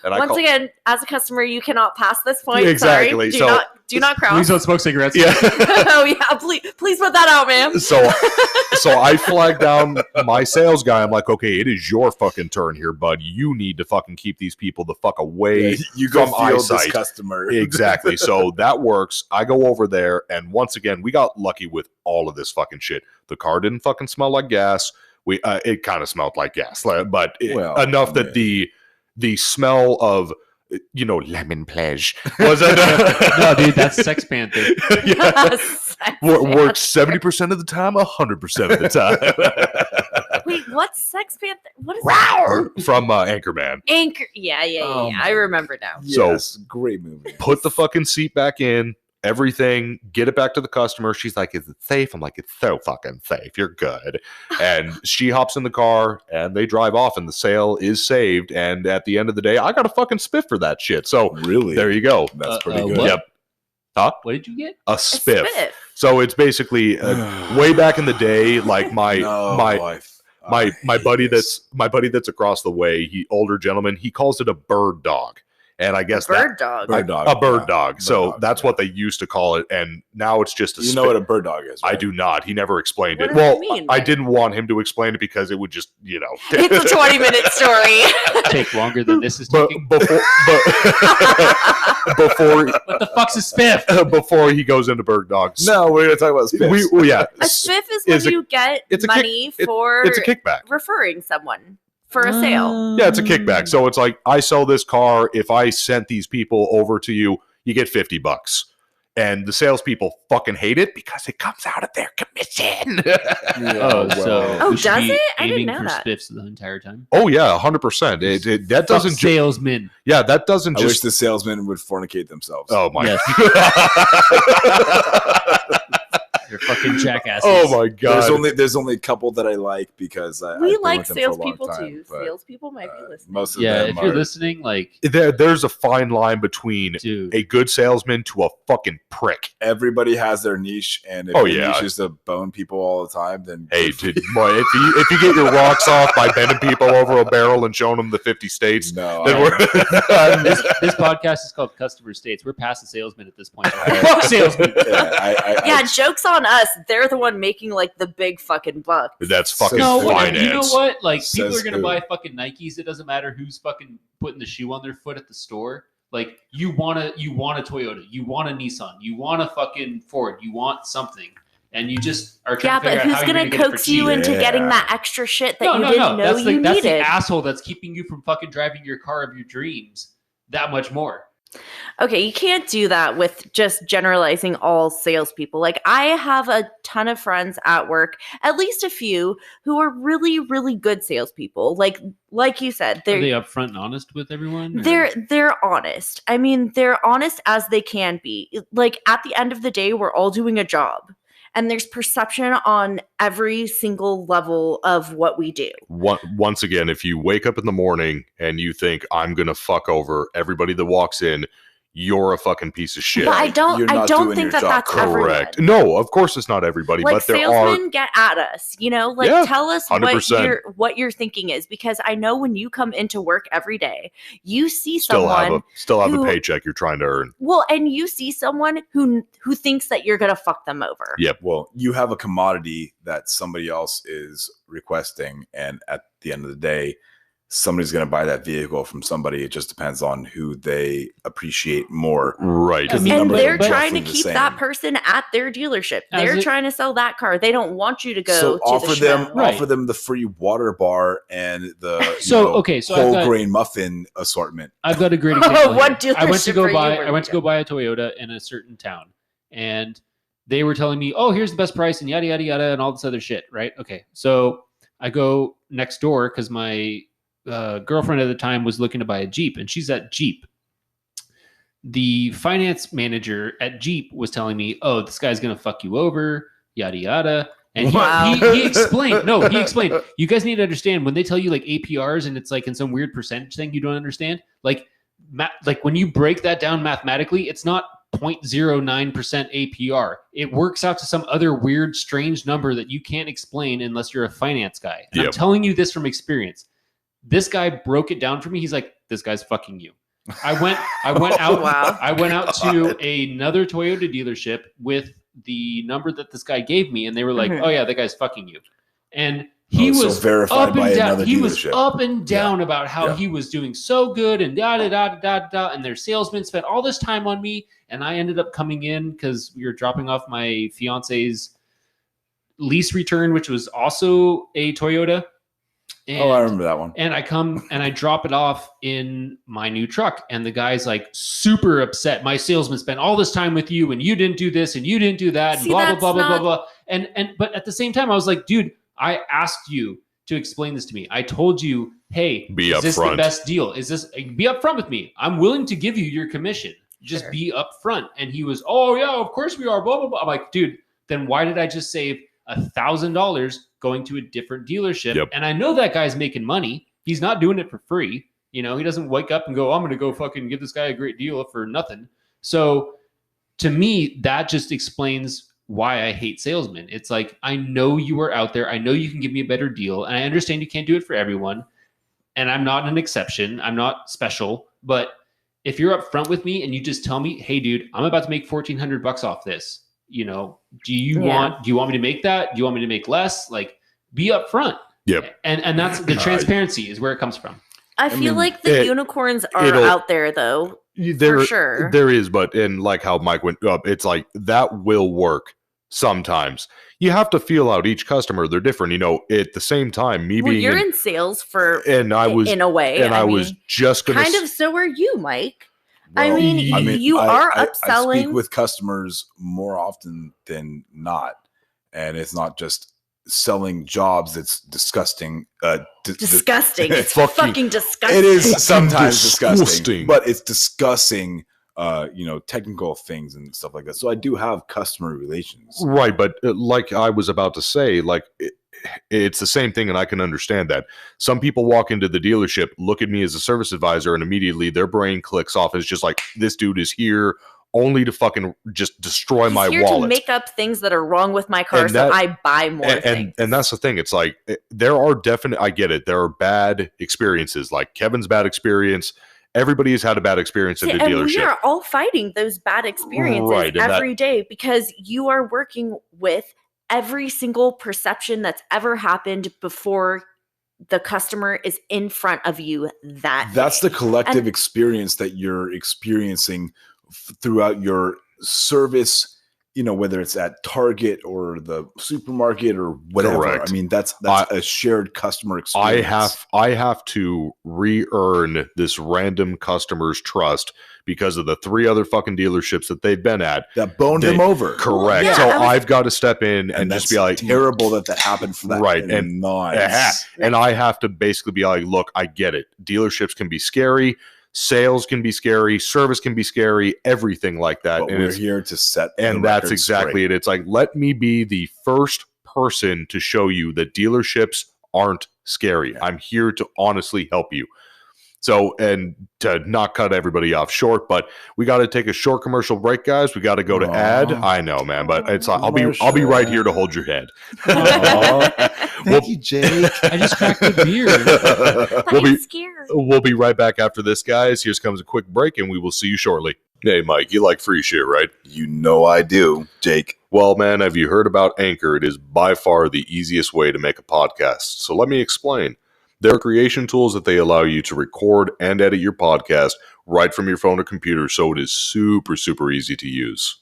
And Once again, as a customer, you cannot pass this point. Exactly. Sorry. Do not cross. Please don't smoke cigarettes. Yeah. Oh yeah, please put that out, ma'am. So I flag down my sales guy. I'm like, okay, it is your fucking turn here, bud. You need to fucking keep these people the fuck away Yeah, you go from field this eyesight. customer. Exactly. So that works. I go over there, and once again, we got lucky with all of this fucking shit. The car didn't fucking smell like gas. It kind of smelled like gas, but enough that the smell of lemon pledge was No, dude, that's Sex Panther. works 70% of the time, 100% of the time. Wait, what's Sex Panther? What is that? From Anchorman. Anchor. Yeah. Oh I remember now. Yes, great movie. Put the fucking seat back in, everything, get it back to the customer. She's like, is it safe? I'm like, it's so fucking safe. You're good. And she hops in the car and they drive off and the sale is saved. And at the end of the day, I got a fucking spiff for that shit. So Really? there you go. That's pretty good. what? Yep. Huh? What did you get? A A spiff. spiff. So it's basically way back in the day, like my buddy that's across the way, older gentleman, he calls it a bird dog. And I guess Bird dog. Bird dog. a bird Yeah. dog. Bird So dog, that's yeah. what they used to call it. And now it's just a You know spiff. what a bird dog is, right? I do not. He never explained What it. does Well, it mean, I Mike? didn't want him to explain it because it would just, It's a 20-minute story. Take longer than this is but taking. before What the fuck's a spiff? before he goes into bird dogs. No, we're going to talk about spiffs. Yeah. A spiff is when Is a- you get it's a money for It's a kickback. referring someone for a sale. Yeah, it's a kickback. So it's like, I sell this car. If I sent these people over to you, you get $50. And the salespeople fucking hate it because it comes out of their commission. Oh, so Oh, we should does be it? I didn't aiming know for that. spiffs the entire time. Oh yeah, 100%. That doesn't Fuck salesmen. that doesn't I wish just. the salesmen would fornicate themselves. Oh my. Yes. They're fucking jackasses. Oh my god. There's only a couple that I like because We I've been like with them for a long salespeople time, too. but, Salespeople might be listening. most of Yeah, them if you're are- listening, like, There's a fine line between dude, a good salesman to a fucking prick. everybody has their niche, and if Oh, your yeah. niche is to bone people all the time, then Hey, dude, boy, if you get your rocks off by bending people over a barrel and showing them the 50 states, no, then this podcast is called Customer States. We're past the salesman at this point. Fuck salesmen. Yeah, joke's on us. They're the one making like the big fucking buck. that's fucking No, finance. You know what? Like, people Says are gonna who? buy fucking Nikes. It doesn't matter who's fucking putting the shoe on their foot at the store. Like, you want a Toyota, you want a Nissan, you want a fucking Ford, you want something, and you just are trying Yeah, to figure but out who's how you're gonna gonna get it for coax you cheap. into Yeah. getting that extra shit that No, you no, didn't no. know That's you the needed? asshole that's keeping you from fucking driving your car of your dreams. that much more. Okay, you can't do that with just generalizing all salespeople. Like, I have a ton of friends at work, at least a few, who are really, really good salespeople. Like you said, Are they upfront and honest with everyone? they're honest. I mean, they're honest as they can be. Like, at the end of the day, we're all doing a job, and there's perception on every single level of what we do. Once again, if you wake up in the morning and you think I'm gonna fuck over everybody that walks in, you're a fucking piece of shit. But I don't You're not think doing that your job that's everyone. Correct. No, of course it's not everybody, Like, but there salesmen are. get at us, you know, like, Yeah, tell us 100%. what your thinking is, because I know when you come into work every day, you see Still someone have who- a paycheck you're trying to earn. well, and you see someone who thinks that you're gonna fuck them over. Yep. Well, you have a commodity that somebody else is requesting, and at the end of the day, somebody's going to buy that vehicle from somebody. It just depends on who they appreciate more. Right. I mean, And numbers they're are trying to roughly the keep same. that person at their dealership. As They're it- trying to sell that car. They don't want you to go So to offer the them schmo. Right. offer them the free water bar and the So, okay, so I've whole got- grain muffin assortment. I've got a great example. What here. I went to dealership go are you buy. working I went to at? go buy a Toyota in a certain town, and they were telling me, "Oh, here's the best price," and yada yada yada, and all this other shit. Right? Okay, so I go next door because my girlfriend at the time was looking to buy a Jeep, and she's at Jeep. The finance manager at Jeep was telling me, "Oh, this guy's gonna fuck you over, yada yada." And Wow. he explained. No, he explained. You guys need to understand when they tell you like APRs and it's like in some weird percentage thing you don't understand. Like when you break that down mathematically, it's not 0.09% APR. It works out to some other weird, strange number that you can't explain unless you're a finance guy. And I'm Yep. telling you this from experience. This guy broke it down for me. He's like, "This guy's fucking you." I went out. Wow. I went out to another Toyota dealership with the number that this guy gave me, and they were like, Mhm. "Oh yeah, that guy's fucking you." And he So was verified up by and down. another He was dealership. up and down about how Yeah. he was doing so good and da da da da da. And their salesman spent all this time on me, and I ended up coming in because we were dropping off my fiance's lease return, which was also a Toyota. And, I remember that one. and I come and I drop it off in my new truck, and the guy's like super upset. My salesman spent all this time with you, and you didn't do this, and you didn't do that, and See, blah blah that's blah blah blah not- blah. And but at the same time, I was like, dude, I asked you to explain this to me. I told you, hey, Be is this the upfront. best deal? Is this be upfront with me? I'm willing to give you your commission. Just Sure. be upfront. And he was, oh yeah, of course we are. Blah blah blah. I'm like, dude, then why did I just save $1,000 going to a different dealership? Yep. And I know that guy's making money. He's not doing it for free. You know, he doesn't wake up and go, I'm going to go fucking give this guy a great deal for nothing. So to me, that just explains why I hate salesmen. It's like, I know you are out there. I know you can give me a better deal. And I understand you can't do it for everyone. And I'm not an exception. I'm not special. But if you're upfront with me and you just tell me, hey, dude, I'm about to make $1,400 off this. You know, do you want me to make that? Do you want me to make less? Like, be upfront. Yep. And that's the transparency is where it comes from. I feel mean, like the unicorns are it'll- out there, though. There, sure. There is, but and like how Mike went up, it's like that will work sometimes. You have to feel out each customer. They're different. You know, at the same time, me Well, being you're in sales for, and I was in a way. and I mean, was just gonna kind of. So are you, Mike? Well, I mean, you are I upselling. speak with customers more often than not, and it's not just selling jobs. It's disgusting. Disgusting. It's Fucking- fucking disgusting. It is sometimes disgusting, disgusting. but it's discussing, technical things and stuff like that. So I do have customer relations. right, but like I was about to say, like it's the same thing, and I can understand that. Some people walk into the dealership, look at me as a service advisor, and immediately their brain clicks off. It's just like, this dude is here only to fucking just destroy He's my here wallet. to make up things that are wrong with my car, And so that- I buy more things. and that's the thing. It's like there are definite. I get it. There are bad experiences, like Kevin's bad experience. Everybody has had a bad experience at See, a and we dealership. are all fighting those bad experiences Right, and every day because you are working with every single perception that's ever happened before the customer is in front of you That's day. the collective And- experience that you're experiencing throughout your service whether it's at Target or the supermarket or whatever. Correct. I mean, that's a shared customer experience. I have to re-earn this random customer's trust because of the 3 other fucking dealerships that they've been at That boned him over. Correct. Yeah, So I've got to step in and that's just be like, terrible that happened for that. Right, and and I have to basically be like, look, I get it. Dealerships can be scary. Sales can be scary, service can be scary, everything like that. But and we're here to set the and that's record exactly straight. it. It's like, let me be the first person to show you that dealerships aren't scary. I'm here to honestly help you. So, and to not cut everybody off short, but we got to take a short commercial break, guys. We got to go to ad. I know, man, but it's I'll be right here to hold your head. Thank you, Jake. I just cracked a beer. I'm scared. We'll be right back after this, guys. Here comes a quick break, and we will see you shortly. Hey, Mike, you like free shit, right? You know I do, Jake. Well, man, have you heard about Anchor? It is by far the easiest way to make a podcast. So let me explain. There are creation tools that they allow you to record and edit your podcast right from your phone or computer, so it is super, super easy to use.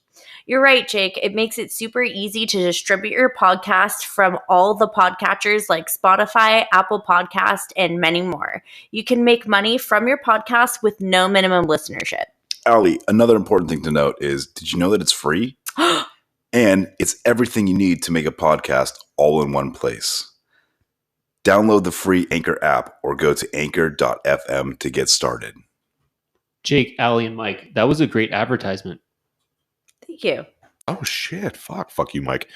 You're right, Jake. It makes it super easy to distribute your podcast from all the podcatchers like Spotify, Apple Podcast, and many more. You can make money from your podcast with no minimum listenership. Allie, another important thing to note is, did you know that it's free? And it's everything you need to make a podcast all in one place. Download the free Anchor app or go to anchor.fm to get started. Jake, Allie, and Mike, that was a great advertisement. Thank you. Oh, shit. Fuck you, Mike.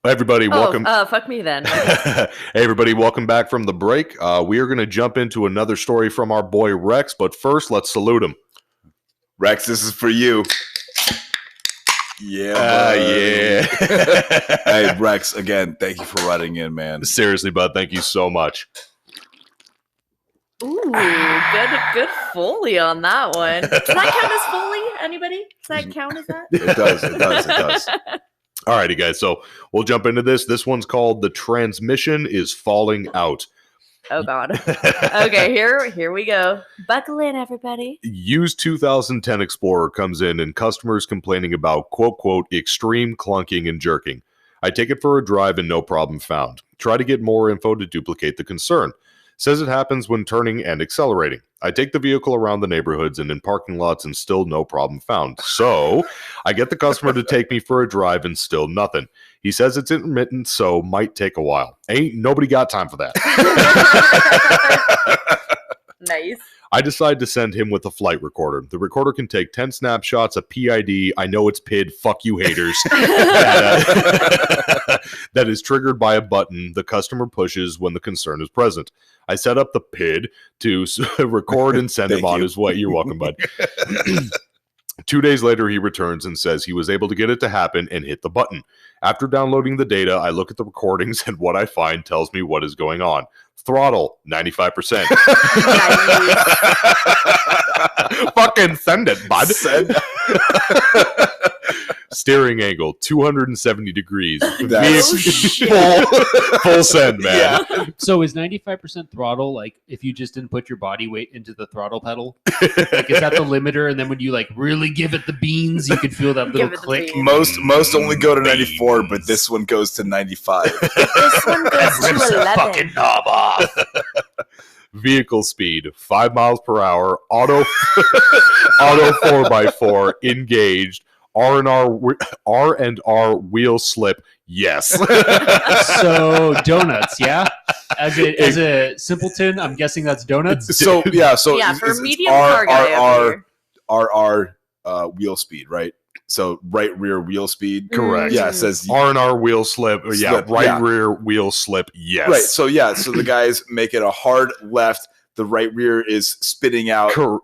Everybody, welcome. Fuck me then. Hey, everybody, welcome back from the break. We are going to jump into another story from our boy Rex, but first, let's salute him. Rex, this is for you. Yeah. Hey, Rex, again, thank you for writing in, man. Seriously, bud, thank you so much. Ooh, good Foley on that one. Does that count as Foley? Anybody? Does that count as that? It does. Alrighty, guys, so we'll jump into this. This one's called The Transmission is Falling Out. Oh, God. Okay, here we go. Buckle in, everybody. Used 2010 Explorer comes in and customers complaining about, quote, extreme clunking and jerking. I take it for a drive and no problem found. Try to get more info to duplicate the concern. Says it happens when turning and accelerating. I take the vehicle around the neighborhoods and in parking lots and still no problem found. So I get the customer to take me for a drive and still nothing. He says it's intermittent, so might take a while. Ain't nobody got time for that. Nice. I decide to send him with a flight recorder. The recorder can take 10 snapshots, a PID, I know it's PID, fuck you haters, that is triggered by a button the customer pushes when the concern is present. I set up the PID to record and send him on his way. You're welcome, bud. 2 days later, he returns and says he was able to get it to happen and hit the button. After downloading the data, I look at the recordings and what I find tells me what is going on. Throttle, 95%. Fucking send it, bud. Send. Steering angle, 270 degrees. Shit. Full send, man. Yeah. So is 95% throttle like if you just didn't put your body weight into the throttle pedal? Like is that the limiter? And then when you like really give it the beans, you could feel that little Give it the click. beans. Most only go to 94, but this one goes to 95. This one goes to 11. knob off. Vehicle speed, 5 miles per hour. Auto 4x4 engaged. R&R wheel slip. Yes. So donuts, yeah. As a simpleton, I'm guessing that's donuts. So Yeah, for it's medium car guy over here. wheel speed, right? So right rear wheel speed. Correct. Yeah, it says R&R wheel slip. Slip, Right yeah. rear wheel slip. Yes. right. So the guys make it a hard left. The right rear is spitting out Correct.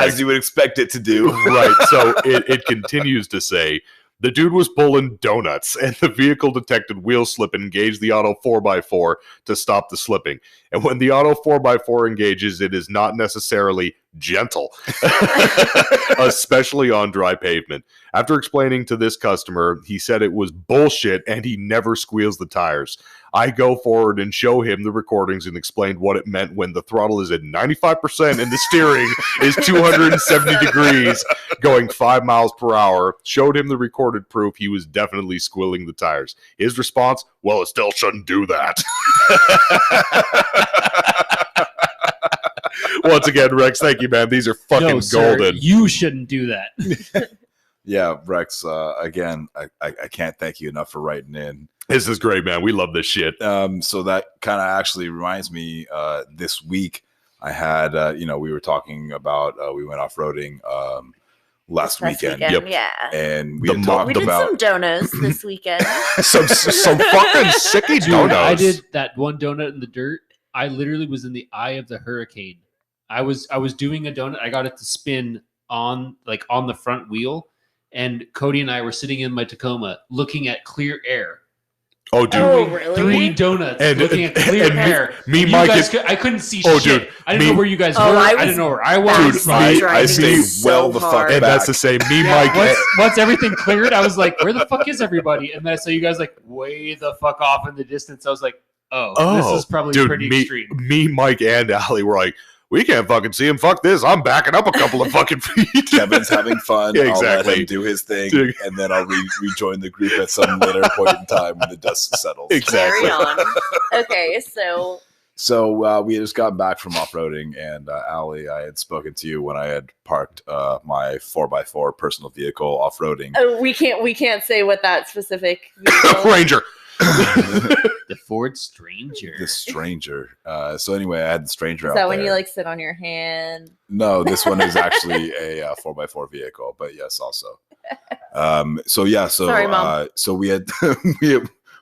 as you would expect it to do. Right. So it continues to say, the dude was pulling donuts and the vehicle detected wheel slip and engaged the auto 4x4 to stop the slipping. And when the auto 4x4 engages, it is not necessarily gentle, especially on dry pavement. After explaining to this customer, he said it was bullshit and he never squeals the tires. I go forward and show him the recordings and explained what it meant when the throttle is at 95% and the steering is 270 degrees going 5 miles per hour. Showed him the recorded proof he was definitely squealing the tires. His response, well, it still shouldn't do that. Once again, Rex, thank you, man. These are fucking No, sir, golden. you shouldn't do that. Yeah, Rex, again, I can't thank you enough for writing in. This is great, man. We love this shit. So that kind of actually reminds me, this week I had, we were talking about, we went off-roading last weekend. Yep. Yeah. And we The had mo- talked We did about some donos this weekend. some fucking sicky Dude, donuts. I did that one donut in the dirt. I literally was in the eye of the hurricane. I was doing a donut. I got it to spin on the front wheel, and Cody and I were sitting in my Tacoma looking at clear air. Oh, dude. Oh, really? 3 donuts And- looking at clear and air. me, And you Mike, guys I couldn't see Oh, shit. dude, I didn't me- know where you guys Oh, were. I I was didn't know where I was. Dude, I driving stayed so well the fuck hard. and back. that's the same. Me, Yeah, Mike. once everything cleared, I was like, "Where the fuck is everybody?" And then I saw you guys like way the fuck off in the distance. I was like, "Oh, this is probably dude, pretty me, extreme." Me, Mike, and Allie were like, we can't fucking see him. Fuck this. I'm backing up a couple of fucking feet. Kevin's having fun. Yeah, I'll let exactly. him do his thing, Dude. and then I'll rejoin the group at some later point in time when the dust settles. Exactly. Carry on. Okay, so So we had just gotten back from off-roading, and Allie, I had spoken to you when I had parked my 4x4 personal vehicle off-roading. we can't say what that specific vehicle. Ranger. The Ford Stranger. The Stranger. So anyway, I had the Stranger Is out that when there. you like sit on your hand? No, this one is actually a 4x4 vehicle, but yes, also. Sorry, Mom. So we had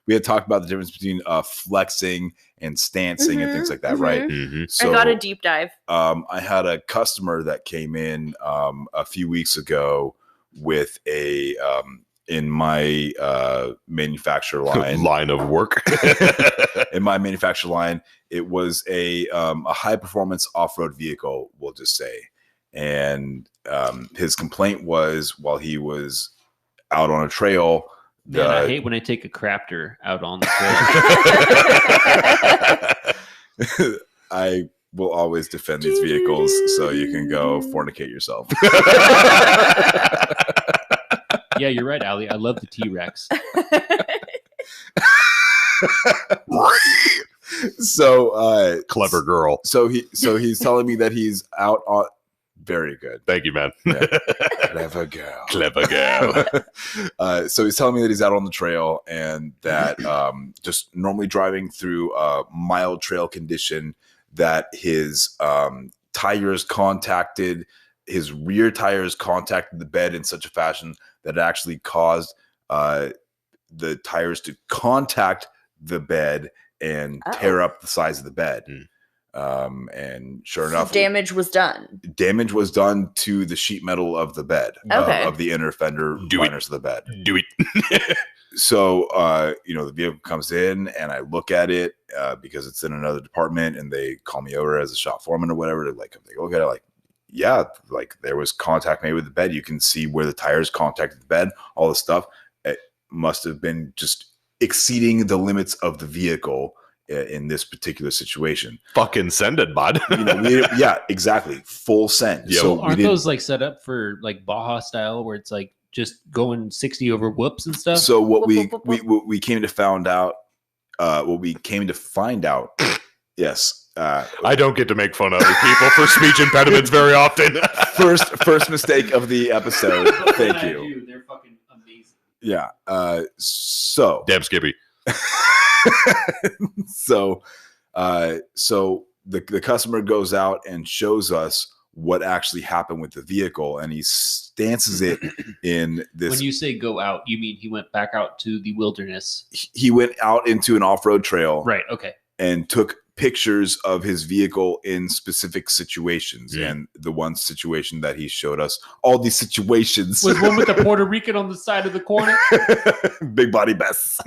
we had talked about the difference between flexing and stancing and things like that, right? Mm-hmm. So I got a deep dive. I had a customer that came in a few weeks ago with a in my manufacturer line. Line of work. In my manufacturer line, it was a high performance off-road vehicle, we'll just say. And his complaint was while he was out on a trail. Man, I hate when I take a crafter out on the trail. I will always defend these vehicles, so you can go fornicate yourself. Yeah, you're right, Ali. I love the T-Rex. So Clever girl. So he's telling me that he's out on. Very good. Thank you, man. Clever girl. Clever girl. So he's telling me that he's out on the trail and that just normally driving through a mild trail condition, that his his rear tires contacted the bed in such a fashion that it actually caused the tires to contact the bed and tear up the size of the bed. And sure enough, damage was done. Damage was done to the sheet metal of the bed, Okay. of the inner fender liners of the bed. Do it. So, the vehicle comes in and I look at it because it's in another department, and they call me over as a shop foreman or whatever. They're like, they look at it like, yeah, like there was contact made with the bed. You can see where the tires contacted the bed, all this stuff. It must have been just exceeding the limits of the vehicle in this particular situation. Fucking send it, bud. Yeah, exactly. Full send. Yep. So Aren't those like set up for like Baja style, where it's like just going 60 over whoops and stuff? So what we came to find out, yes. I don't get to make fun of other people for speech impediments very often. First mistake of the episode. Thank you. They're fucking amazing. Yeah. So Damn Skippy. so the customer goes out and shows us what actually happened with the vehicle, and he stances it in this. When you say go out, you mean he went back out to the wilderness? He went out into an off-road trail, Right. Okay. and took pictures of his vehicle in specific situations. Yeah. And the one situation that he showed us, all these situations, Was one with the Puerto Rican on the side of the corner? big body best.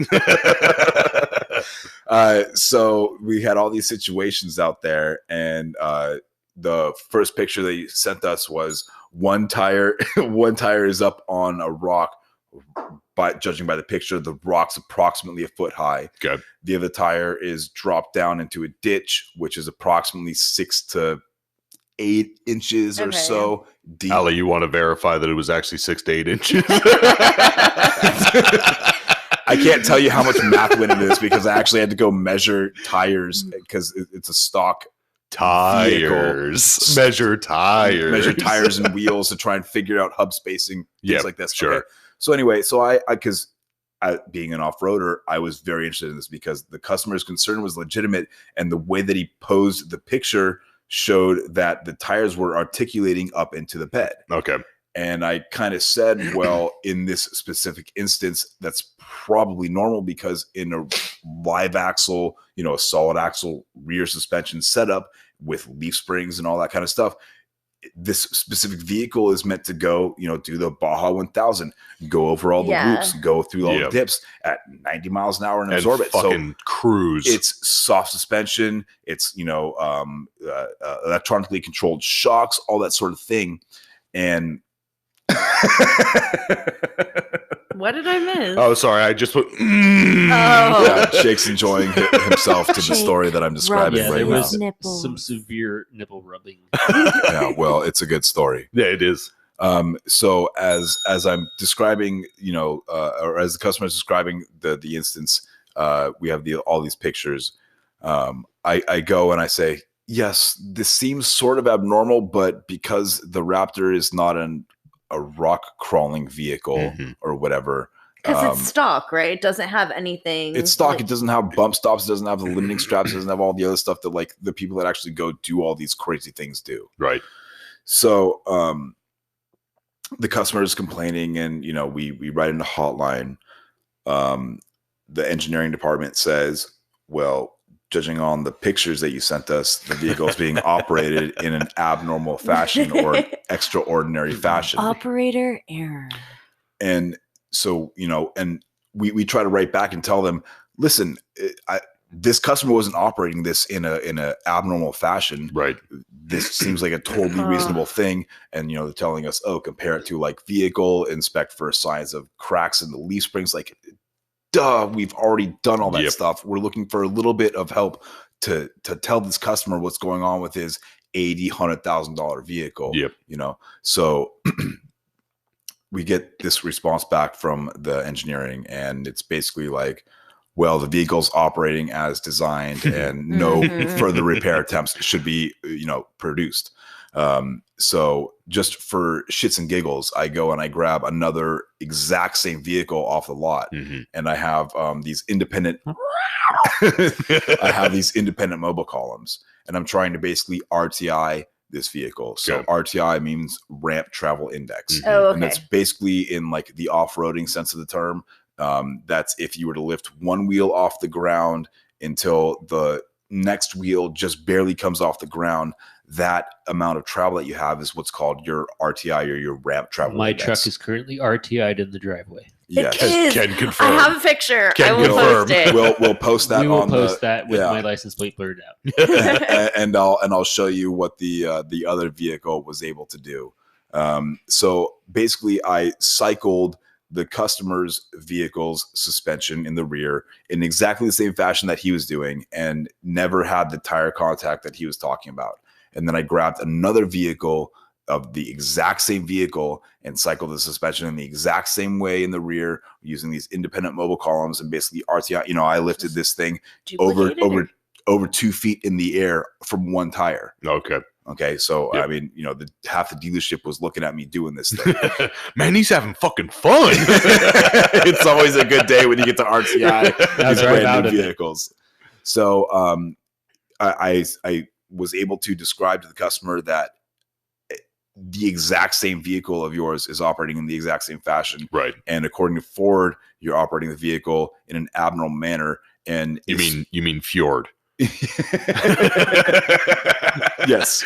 So we had all these situations out there, and the first picture that you sent us was one tire. One tire is up on a rock. Judging by the picture, the rock's approximately a foot high. Okay. The other tire is dropped down into a ditch, which is approximately 6 to 8 inches or so deep. Ali, you want to verify that it was actually 6 to 8 inches? I can't tell you how much math went into this because I actually had to go measure tires because it's a stock tires. Measure tires and wheels to try and figure out hub spacing, things like this. Sure. Okay. So anyway, so I being an off-roader, I was very interested in this because the customer's concern was legitimate, and the way that he posed the picture showed that the tires were articulating up into the bed. Okay. And I kind of said, well, in this specific instance, that's probably normal because in a live axle, a solid axle rear suspension setup with leaf springs and all that kind of stuff, this specific vehicle is meant to go, do the Baja 1000, go over all the loops, go through all the dips at 90 miles an hour and absorb it. Fucking cruise. It's soft suspension. It's, electronically controlled shocks, all that sort of thing. And what did I miss? Oh, sorry. I just put. Oh. Yeah, Jake's enjoying himself to the story that I'm describing Yeah, right there now. was Nipples. some severe nipple rubbing. Yeah, well, it's a good story. Yeah, it is. So as I'm describing, or as the customer is describing the instance, we have all these pictures. I go and I say, yes, this seems sort of abnormal, but because the Raptor is not a rock crawling vehicle or whatever. Because it's stock, right? It doesn't have anything. It's stock. It doesn't have bump stops. It doesn't have the limiting straps. It doesn't have all the other stuff that like the people that actually go do all these crazy things do. Right. So the customer is complaining, and we write in the hotline. The engineering department says, well, judging on the pictures that you sent us, the vehicle is being operated in an abnormal fashion or an extraordinary fashion. Operator error. And so, and we try to write back and tell them, listen, this customer wasn't operating this in a abnormal fashion. Right. This seems like a totally reasonable thing. And, they're telling us, compare it to like vehicle, inspect for signs of cracks in the leaf springs. Like, duh, we've already done all that stuff. We're looking for a little bit of help to tell this customer what's going on with his $100,000 vehicle. Yep. So we get this response back from the engineering, and it's basically like, well, the vehicle's operating as designed and no further repair attempts should be, produced. So just for shits and giggles, I go and I grab another exact same vehicle off the lot, and I have these independent mobile columns, and I'm trying to basically RTI this vehicle. So RTI means ramp travel index. And that's basically in like the off-roading sense of the term. That's if you were to lift one wheel off the ground until the next wheel just barely comes off the ground, that amount of travel that you have is what's called your RTI or your ramp travel My index. truck is currently RTI'd in the driveway. Yes. It is. Can confirm. I have a picture. Can I will confirm. post it. We'll post that. We will on post that with my license plate blurred out. and I'll show you what the other vehicle was able to do. So basically, I cycled the customer's vehicle's suspension in the rear in exactly the same fashion that he was doing, and never had the tire contact that he was talking about. And then I grabbed another vehicle of the exact same vehicle and cycled the suspension in the exact same way in the rear using these independent mobile columns and basically RTI. I lifted this thing over 2 feet in the air from one tire. Okay. So, I mean, half the dealership was looking at me doing this thing. Man, he's having fucking fun. It's always a good day when you get to RTI these brand new vehicles. So I was able to describe to the customer that the exact same vehicle of yours is operating in the exact same fashion. Right. And according to Ford, you're operating the vehicle in an abnormal manner. And you mean Fjord. Yes.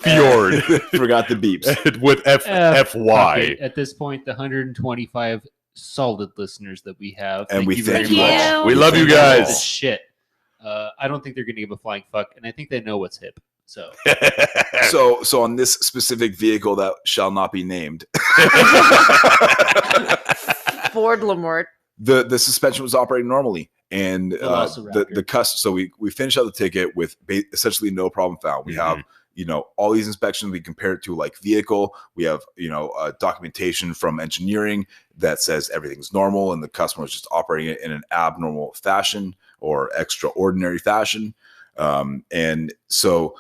Fjord. Forgot the beeps. With FY. At this point, the 125 solid listeners that we have. And we thank you all. We love you guys. Shit. I don't think they're going to give a flying fuck, and I think they know what's hip. So So on this specific vehicle that shall not be named, Ford Lamort. the suspension was operating normally, and Velociraptor. so we finished out the ticket with essentially no problem found. We have all these inspections. We compare it to like vehicle. We have documentation from engineering that says everything's normal, and the customer is just operating it in an abnormal fashion or extraordinary fashion. And so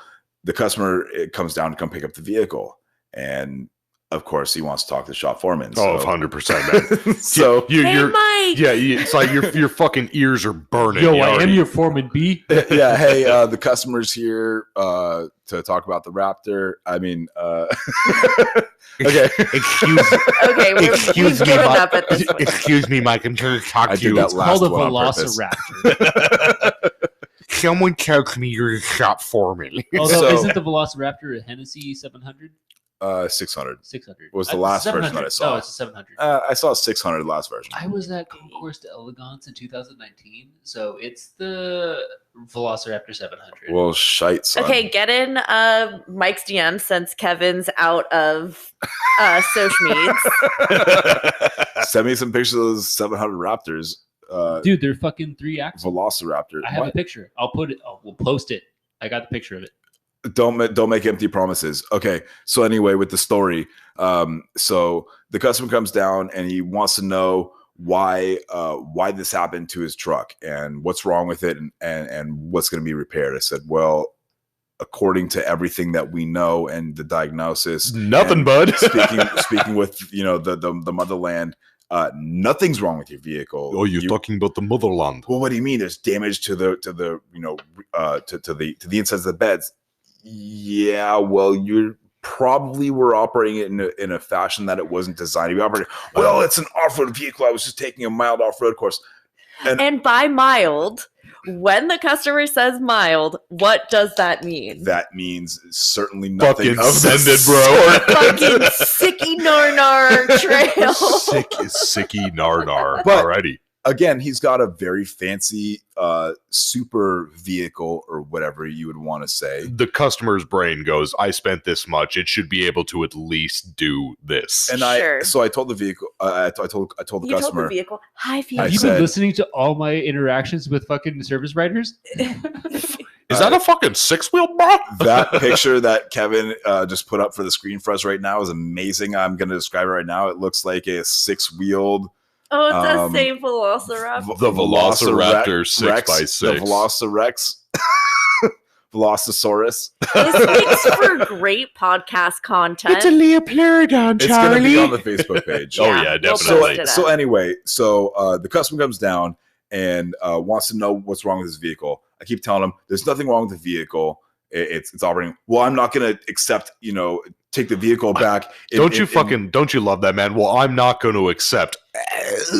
the customer comes down to come pick up the vehicle, and of course he wants to talk to the shop foreman. Oh, 100%, man. So you're Mike. yeah, it's like your fucking ears are burning. Yo, You I am already- your foreman, B. yeah, hey, the customer's here to talk about the Raptor. I mean, okay. Okay, we've given up at this point. Excuse me, Mike. I'm trying to talk I to did you. that It's last called a one on purpose. Velociraptor. Someone tells me you're a shop foreman. Although, So- isn't the Velociraptor a Hennessy 700? 600 600. was the last version that I saw. Oh, it's a 700. I saw 600 last version. I was at Concours d'Elegance in 2019, so it's the Velociraptor 700. Well, shite, son. Okay, get in Mike's DM since Kevin's out of social medias. Send me some pictures of those 700 Raptors. Dude, they're fucking 3-axle. Velociraptor. I have What? a picture. I'll put it. We'll post it. I got the picture of it. Don't make empty promises. Okay, so anyway, with the story, so the customer comes down and he wants to know why this happened to his truck and what's wrong with it and what's going to be repaired. I said, well, according to everything that we know and the diagnosis, Nothing, and bud. speaking with the motherland, nothing's wrong with your vehicle. Oh, you're talking about the motherland. Well, what do you mean? There's damage to the insides of the beds. Yeah, well, you probably were operating it in a fashion that it wasn't designed to be operated. Well, it's an off-road vehicle. I was just taking a mild off-road course. And by mild, when the customer says mild, what does that mean? That means certainly nothing Fucking of send the it, bro. Fucking sicky narnar trail. Sicky narnar. But- Alrighty. Again, he's got a very fancy super vehicle or whatever you would want to say. The customer's brain goes, I spent this much. It should be able to at least do this. And Sure. I told the vehicle, I told the You told customer, the vehicle, hi, I vehicle. You've said- been listening to all my interactions with fucking service writers? Is that a fucking six-wheel, bro? that picture that Kevin just put up for the screen for us right now is amazing. I'm going to describe it right now. It looks like a 6-wheeled. Oh, it does Um, say Velociraptor. The Velociraptor 6x6. The Velocirex. Velocisaurus. This makes for great podcast content. Leoplerodon, It's going to be on the Facebook page. Oh, yeah, we'll definitely. post it So up. anyway, the customer comes down and wants to know what's wrong with his vehicle. I keep telling him there's nothing wrong with the vehicle. It's operating. Well, I'm not going to accept, take the vehicle back. Don't you love that, man? Well, I'm not going to accept.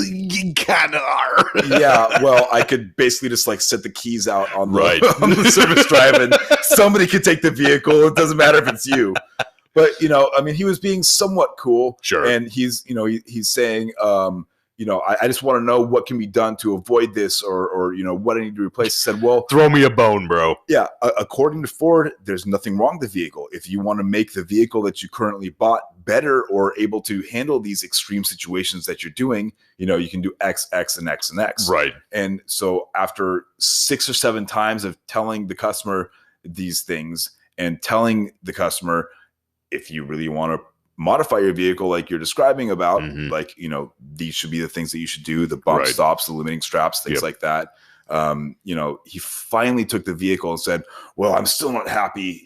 You kind of are. Yeah, well, I could basically just like set the keys out on the, Right. on the service drive and somebody could take the vehicle. It doesn't matter if it's you. But, he was being somewhat cool. Sure. And he's saying, I just want to know what can be done to avoid this or what I need to replace. I said, well, Throw me a bone, bro. yeah, according to Ford, there's nothing wrong with the vehicle. If you want to make the vehicle that you currently bought better or able to handle these extreme situations that you're doing, you can do X, X, and X, and X. Right. And so after 6 or 7 times of telling the customer these things and telling the customer, if you really want to modify your vehicle like you're describing about, Mhm. these should be the things that you should do, the bump Right. stops, the limiting straps, things Yep. like that. He finally took the vehicle and said, well, I'm still not happy.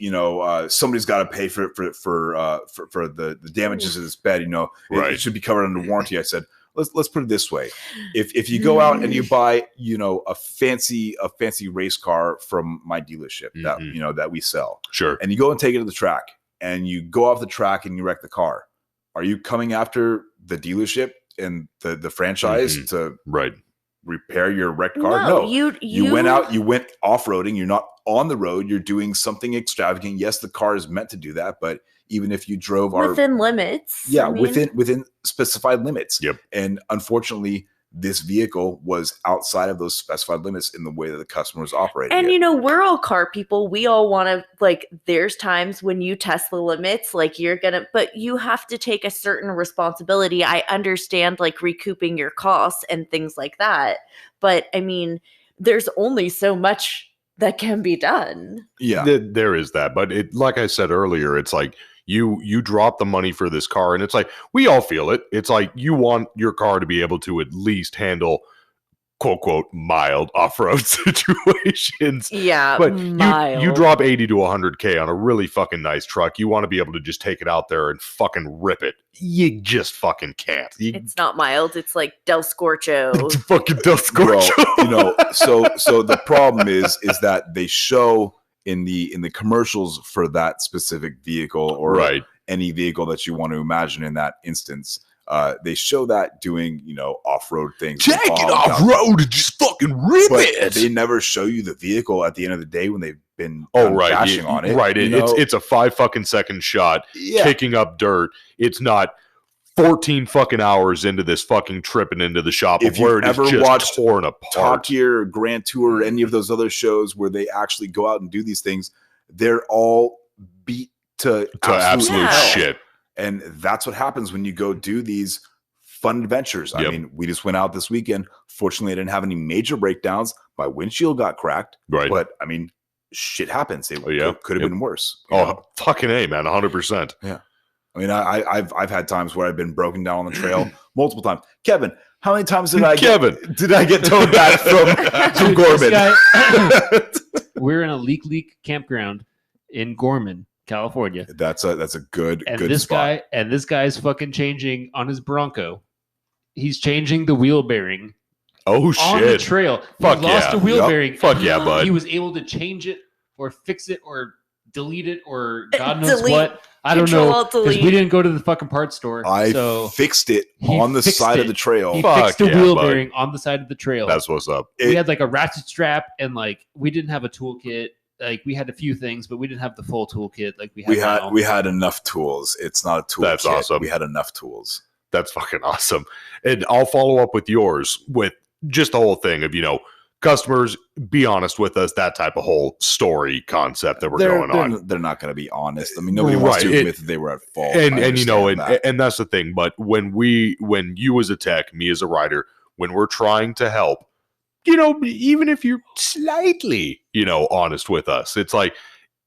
Somebody's got to pay for the damages to this bed. Right. It should be covered under warranty. I said, let's put it this way. If you go out and you buy, a fancy race car from my dealership that we sell, Sure. and you go and take it to the track and you go off the track and you wreck the car, are you coming after the dealership and the franchise Mhm. to Right. repair your wrecked car? No, No. you You went out, you went off-roading, you're not on the road, you're doing something extravagant. Yes, the car is meant to do that, but even if you drove within limits. yeah, I mean, within specified limits. Yep. And unfortunately, this vehicle was outside of those specified limits in the way that the customer was operating. And it. you know, we're all car people. We all want to, like, there's times when you test the limits, like but you have to take a certain responsibility. I understand like recouping your costs and things like that. But I mean, there's only so much that can be done. Yeah. There is that. But it, like I said earlier, it's like you drop the money for this car, and it's like we all feel it. It's like you want your car to be able to at least handle quote quote mild off-road situations. Yeah, but mild. you drop 80 to 100K on a really fucking nice truck. You want to be able to just take it out there and fucking rip it. You just fucking can't. It's not mild. It's like Del Scorcho. It's fucking Del Scorcho. Well, you know, so the problem is that they show in the commercials for that specific vehicle or right. any vehicle that you want to imagine in that instance. They show that doing, you know, off-road things. Take it off-road and just fucking rip it. They never show you the vehicle at the end of the day when they've been bashing on it. Right. It's a 5 fucking second shot kicking up dirt. It's not 14 fucking hours into this fucking trip and into the shop if where you've it is ever just watched torn apart. Top Gear, Grand Tour, any of those other shows where they actually go out and do these things, they're all beat to absolute shit. And that's what happens when you go do these fun adventures. I mean, we just went out this weekend. Fortunately, I didn't have any major breakdowns. My windshield got cracked. Right. But, I mean, shit happens. It could have been worse. Fucking A, man. 100%. Yeah. I mean, I've had times where I've been broken down on the trail multiple times. Kevin, how many times did I get towed back from Gorman? We're in a leak campground in Gorman, California. That's a good spot. This guy's fucking changing on his Bronco. He's changing the wheel bearing. Oh shit! On the trail. Fuck he lost a wheel bearing. Fuck yeah, bud. He was able to change it or fix it or delete it or God knows what. I don't know because we didn't go to the fucking parts store. I fixed it on the side of the trail. He fixed the wheel bearing on the side of the trail. That's what's up. We had like a ratchet strap and like we didn't have a toolkit. Like we had a few things, but we didn't have the full toolkit. Like we had enough tools. It's not a toolkit. That's awesome. We had enough tools. That's fucking awesome. And I'll follow up with yours with just the whole thing of, you know, customers, be honest with us, that type of whole story concept that we're going on. They're not going to be honest. I mean, nobody wants to admit that they were at fault. And you know, and that's the thing. But when you as a tech, me as a rider, when we're trying to help, you know, even if you're slightly, you know, honest with us, it's like,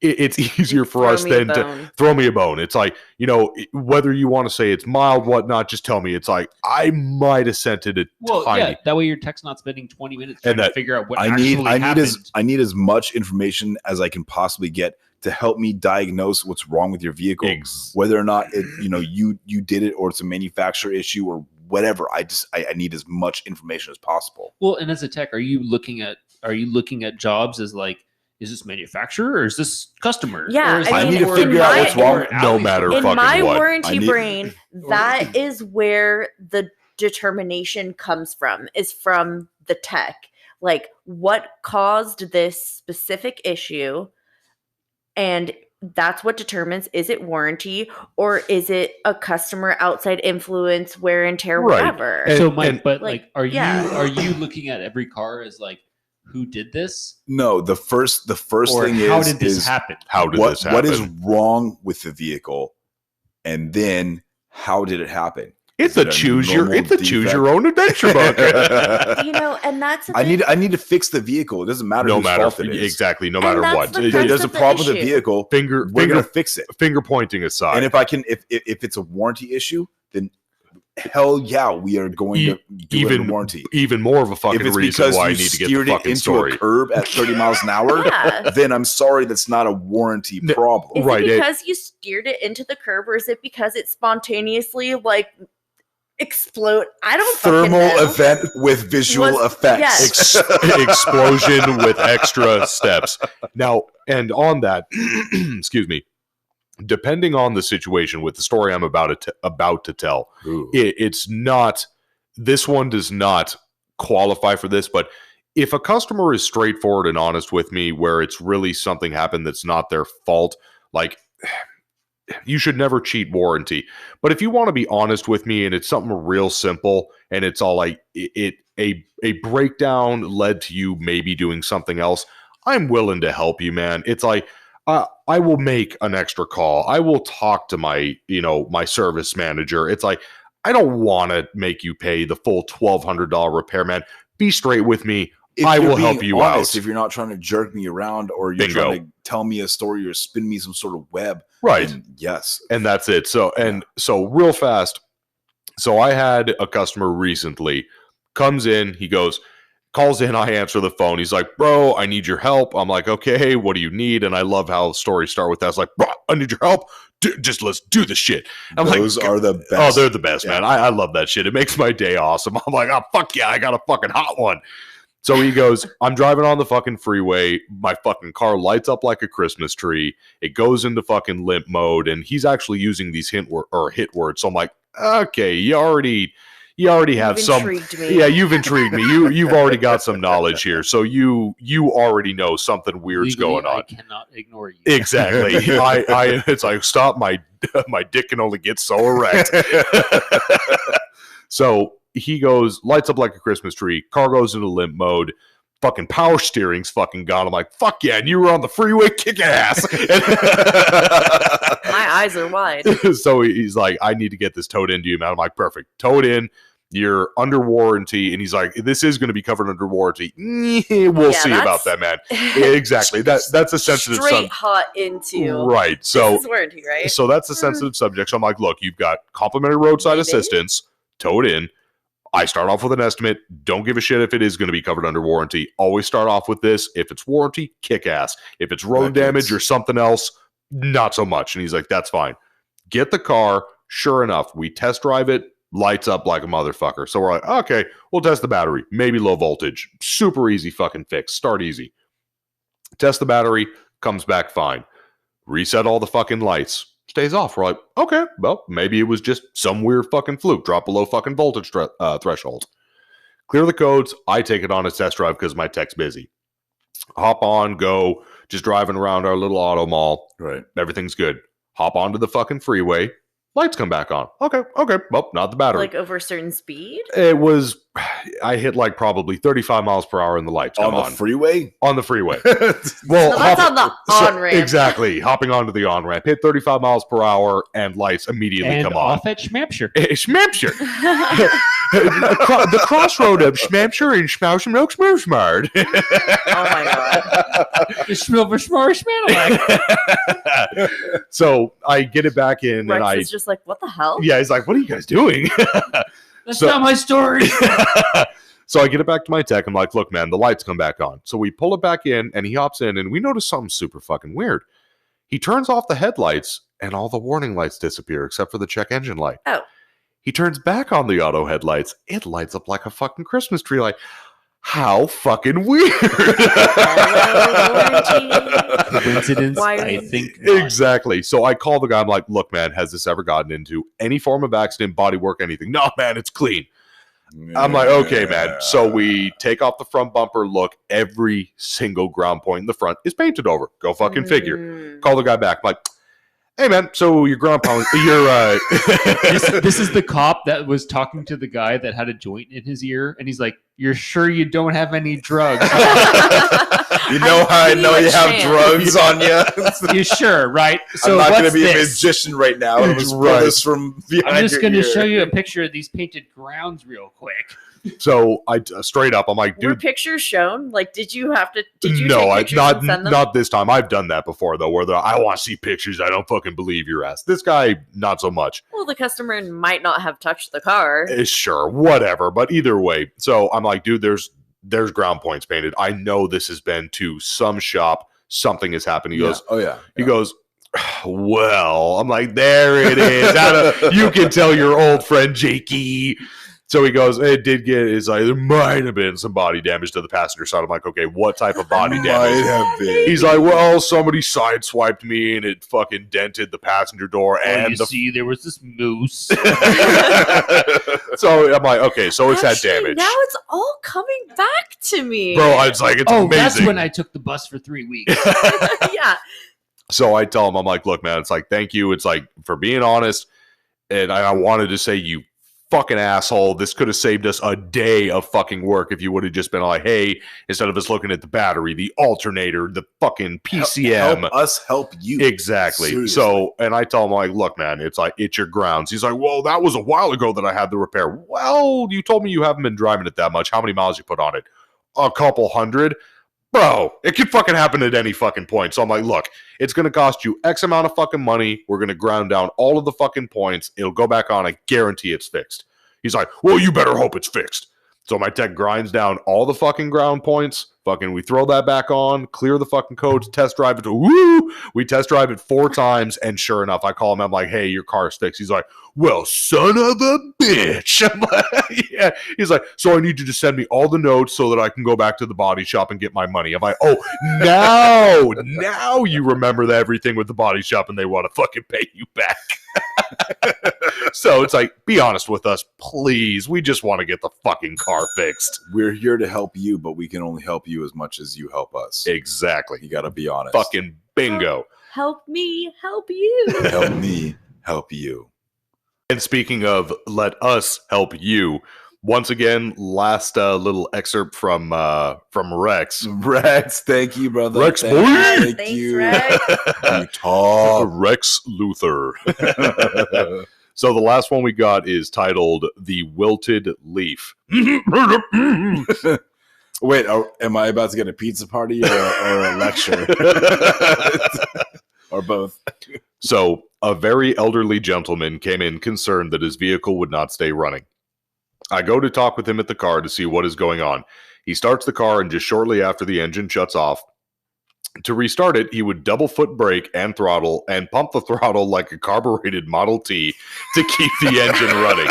it's easier for us than to throw me a bone. It's like, you know, whether you want to say it's mild, whatnot, just tell me. It's like, I might have sent it tiny. Yeah, that way your tech's not spending 20 minutes trying to figure out what actually happened. I need as much information as I can possibly get to help me diagnose what's wrong with your vehicle. Whether or not it, you know, you did it or it's a manufacturer issue or whatever. I need as much information as possible. Well, and as a tech, are you looking at jobs as like, is this manufacturer or is this customer? Yeah, I need to figure out what's wrong. No matter fucking what. In my warranty brain, that is where the determination comes from, is from the tech. Like, what caused this specific issue? And that's what determines, is it warranty or is it a customer outside influence, wear and tear, whatever. So, Mike, are you looking at every car as like, who did this? No, the first thing is, how did this happen? What is wrong with the vehicle? And then how did it happen? It's a choose your own adventure bunker. You know, and that's the I need to fix the vehicle. It doesn't matter whose fault it is. Exactly, no matter what. There's a problem with the vehicle. We're gonna fix it. Finger pointing aside. And if it's a warranty issue, then hell yeah, we are going to do it in warranty. Even more of a fucking reason why I need to get the fucking story. If it's because you steered it into a curb at 30 miles an hour, then I'm sorry, that's not a warranty problem. Is it because you steered it into the curb, or is it because it spontaneously like explode? I don't thermal event with visual effects. Yes. Explosion with extra steps. Now, and on that, excuse me. Depending on the situation with the story I'm about to tell, it's not, this one does not qualify for this, but if a customer is straightforward and honest with me where it's really something happened that's not their fault, like you should never cheat warranty. But if you want to be honest with me and it's something real simple and it's all like a breakdown led to you maybe doing something else, I'm willing to help you, man. It's like, I will make an extra call. I will talk to my service manager. It's like, I don't want to make you pay the full $1,200 repair, man. Be straight with me. I will help you out. If you're not trying to jerk me around or you're trying to tell me a story or spin me some sort of web. Right. Yes. And that's it. So real fast. So I had a customer recently comes in, calls in, I answer the phone. He's like, bro, I need your help. I'm like, okay, what do you need? And I love how stories start with that. It's like, bro, I need your help. Just let's do this shit. Those are the best. Oh, they're the best, man. I love that shit. It makes my day awesome. I'm like, oh, fuck yeah, I got a fucking hot one. So he goes, I'm driving on the fucking freeway. My fucking car lights up like a Christmas tree. It goes into fucking limp mode. And he's actually using these hit words. So I'm like, okay, you already have some. Me. Yeah, you've intrigued me. You've already got some knowledge here. So you already know something weird's going on. I cannot ignore you. Exactly. It's like, stop, my dick can only get so erect. So he goes, lights up like a Christmas tree, car goes into limp mode, fucking power steering's fucking gone. I'm like, fuck yeah, and you were on the freeway, kick ass. My eyes are wide. So he's like, I need to get this towed into you, man. I'm like, perfect. Towed in, you're under warranty. And he's like, this is going to be covered under warranty. We'll see about that, man. Exactly. That's a sensitive subject. Hot into. Right. So this is warranty, right? So that's a sensitive subject. So I'm like, look, you've got complimentary roadside assistance, towed in. I start off with an estimate. Don't give a shit if it is going to be covered under warranty. Always start off with this. If it's warranty, kick ass. If it's road damage or something else, not so much. And he's like, that's fine. Get the car. Sure enough, we test drive it. Lights up like a motherfucker. So we're like, okay, we'll test the battery. Maybe low voltage. Super easy fucking fix. Start easy. Test the battery. Comes back fine. Reset all the fucking lights. Stays off. We're like, okay, well, maybe it was just some weird fucking fluke. Drop below fucking voltage threshold. Clear the codes. I take it on a test drive because my tech's busy. Hop on, go, just driving around our little auto mall. Right. Everything's good. Hop onto the fucking freeway. Lights come back on. Okay. Well, not the battery. Like over a certain speed? It was, I hit like probably 35 miles per hour in the lights. On the freeway? On the freeway. Well, that's on the on-ramp. Exactly. Hopping onto the on-ramp. Hit 35 miles per hour and lights immediately come on. Off at Schmampshire. Schmampshire. The crossroad of Schmampshire and Schmauschmilk. Oh my God. So I get it back in. Rex and is just like, what the hell? Yeah, he's like, what are you guys doing? That's not my story. So I get it back to my tech. I'm like, look, man, the lights come back on. So we pull it back in and he hops in and we notice something super fucking weird. He turns off the headlights and all the warning lights disappear except for the check engine light. Oh. He turns back on the auto headlights. It lights up like a fucking Christmas tree. Like, how fucking weird. Coincidence? I think not. Exactly. So I call the guy. I'm like, look, man, has this ever gotten into any form of accident, body work, anything? No, man, it's clean. I'm like, okay, man. So we take off the front bumper. Look, every single ground point in the front is painted over. Go fucking figure. Call the guy back. I'm like, hey, man, so your ground pound, this is the cop that was talking to the guy that had a joint in his ear, and he's like, you're sure you don't have any drugs? You know how I know you have drugs on you? You sure, right? So I'm not going to be a magician right now. I'm just this from behind I'm just going to ear. show you a picture of these painted grounds real quick. So I straight up, I'm like, dude. Were pictures shown? Like, did you take pictures not and send them? Not this time. I've done that before though, where I want to see pictures. I don't fucking believe your ass. This guy, not so much. Well, the customer might not have touched the car. Sure, whatever. But either way, so I'm like, dude, there's ground points painted. I know this has been to some shop. Something has happened. He goes, oh yeah. He goes, well, I'm like, there it is. You can tell your old friend Jakey. So he goes, it did get, it's like, there might have been some body damage to the passenger side. I'm like, okay, what type of body damage? Might have been. He's like, well, somebody sideswiped me and it fucking dented the passenger door. And see, there was this moose. So I'm like, okay, so it's had damage. Now it's all coming back to me. Bro, it's like, it's amazing. That's when I took the bus for 3 weeks. Yeah. So I tell him, I'm like, look, man, it's like, thank you. It's like, for being honest. And I wanted to say, you fucking asshole, this could have saved us a day of fucking work if you would have just been like, hey, instead of us looking at the battery, the alternator, the fucking PCM. Help us help you. Exactly. Seriously. So, and I tell him, like, look, man, it's like, it's your grounds. He's like, well, that was a while ago that I had the repair. Well, you told me you haven't been driving it that much. How many miles you put on it? A couple hundred. Bro, it could fucking happen at any fucking point. So I'm like, look, it's going to cost you X amount of fucking money. We're going to ground down all of the fucking points. It'll go back on. I guarantee it's fixed. He's like, well, you better hope it's fixed. So my tech grinds down all the fucking ground points. Fucking, we throw that back on, clear the fucking codes, test drive it. Woo! We test drive it 4 times, and sure enough, I call him. I'm like, hey, your car's fixed. He's like, well, son of a bitch. I'm like, yeah. He's like, so I need you to send me all the notes so that I can go back to the body shop and get my money. I'm like, oh, now you remember everything with the body shop and they want to fucking pay you back. So it's like, be honest with us, please. We just want to get the fucking car fixed. We're here to help you, but we can only help you as much as you help us. Exactly. You got to be honest. Fucking bingo. Help me, help you. Help me, help you. And speaking of let us help you, once again, last little excerpt from Rex. Rex, thank you, brother. Rex, thank boy. Thank Thanks, you. Rex. You talk. Rex Luthor. So the last one we got is titled The Wilted Leaf. Wait, am I about to get a pizza party or a lecture? Or both? So, a very elderly gentleman came in concerned that his vehicle would not stay running. I go to talk with him at the car to see what is going on. He starts the car, and just shortly after the engine shuts off, to restart it, he would double foot brake and throttle and pump the throttle like a carbureted Model T to keep the engine running.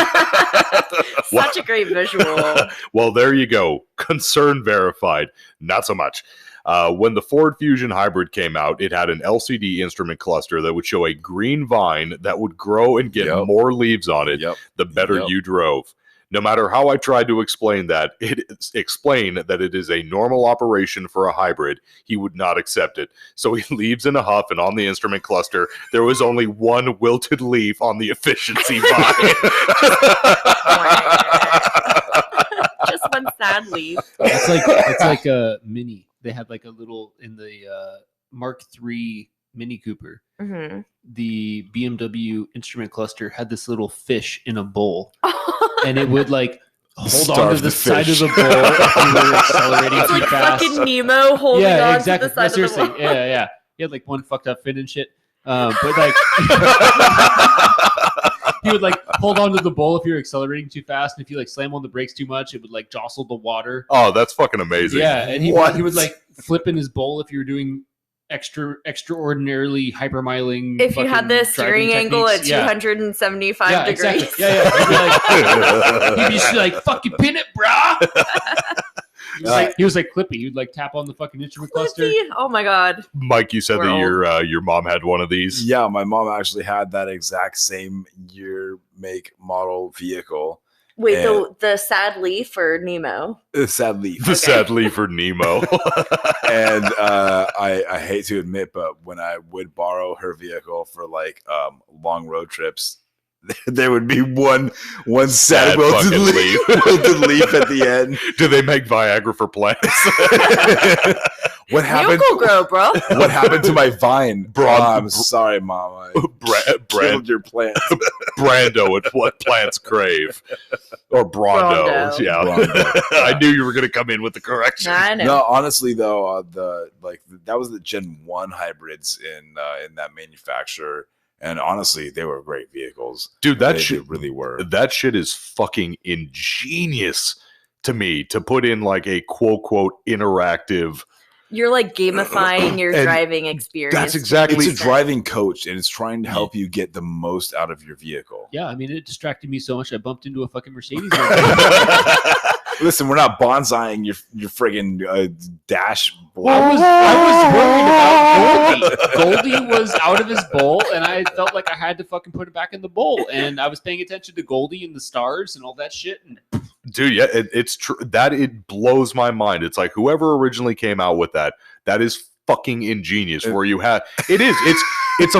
Such a great visual. Well, there you go. Concern verified. Not so much. When the Ford Fusion Hybrid came out, it had an LCD instrument cluster that would show a green vine that would grow and get more leaves on it the better you drove. No matter how I tried to explain that it is a normal operation for a hybrid, he would not accept it. So he leaves in a huff, and on the instrument cluster, there was only one wilted leaf on the efficiency vine. Just one sad leaf. It's like a Mini. They had like a little in the Mark III Mini Cooper. Mm-hmm. The BMW instrument cluster had this little fish in a bowl, and it would like hold on to the side of the bowl if you were accelerating too Like fast. fucking Nemo holding on exactly. to the side of the bowl. Yeah. He had like one fucked up fin and shit. But like he would like hold on to the bowl if you were accelerating too fast, and if you like slam on the brakes too much, it would like jostle the water. That's fucking amazing. Yeah, and he would like flip in his bowl if you were doing extraordinarily hypermiling. If you had the steering angle at 275 degrees. Exactly. Yeah. He'd be just like, fucking pin it, brah. He was like Clippy. You'd like tap on the fucking instrument cluster. Clippy? Oh my god. Mike, you said that your mom had one of these. Yeah, my mom actually had that exact same year, make, model vehicle. Wait, the sad leaf or Nemo? The sad leaf. The sad leaf or Nemo. And I hate to admit, but when I would borrow her vehicle for like long road trips, there would be one sad wilted leaf. Wilted leaf at the end. Do they make Viagra for plants? What happened? Grow, bro. What happened to my vine? I'm sorry, Mom. I killed your plants. Brando at what plants crave, or Brondo. Yeah, Brondo. I knew you were going to come in with the correction. I know. No, honestly though, that was the Gen 1 hybrids in that manufacturer. And honestly, they were great vehicles. Dude, they really were. That shit is fucking ingenious to me, to put in like a quote interactive. You're like gamifying your driving experience. That's exactly. It's a driving coach, and it's trying to help you get the most out of your vehicle. Yeah, I mean, it distracted me so much I bumped into a fucking Mercedes. Listen, we're not bonsaiing your friggin' dash. I was worried about Goldie. Goldie was out of his bowl, and I felt like I had to fucking put it back in the bowl. And I was paying attention to Goldie and the stars and all that shit. And dude, it's true that it blows my mind. It's like whoever originally came out with that is fucking ingenious. Where you have it's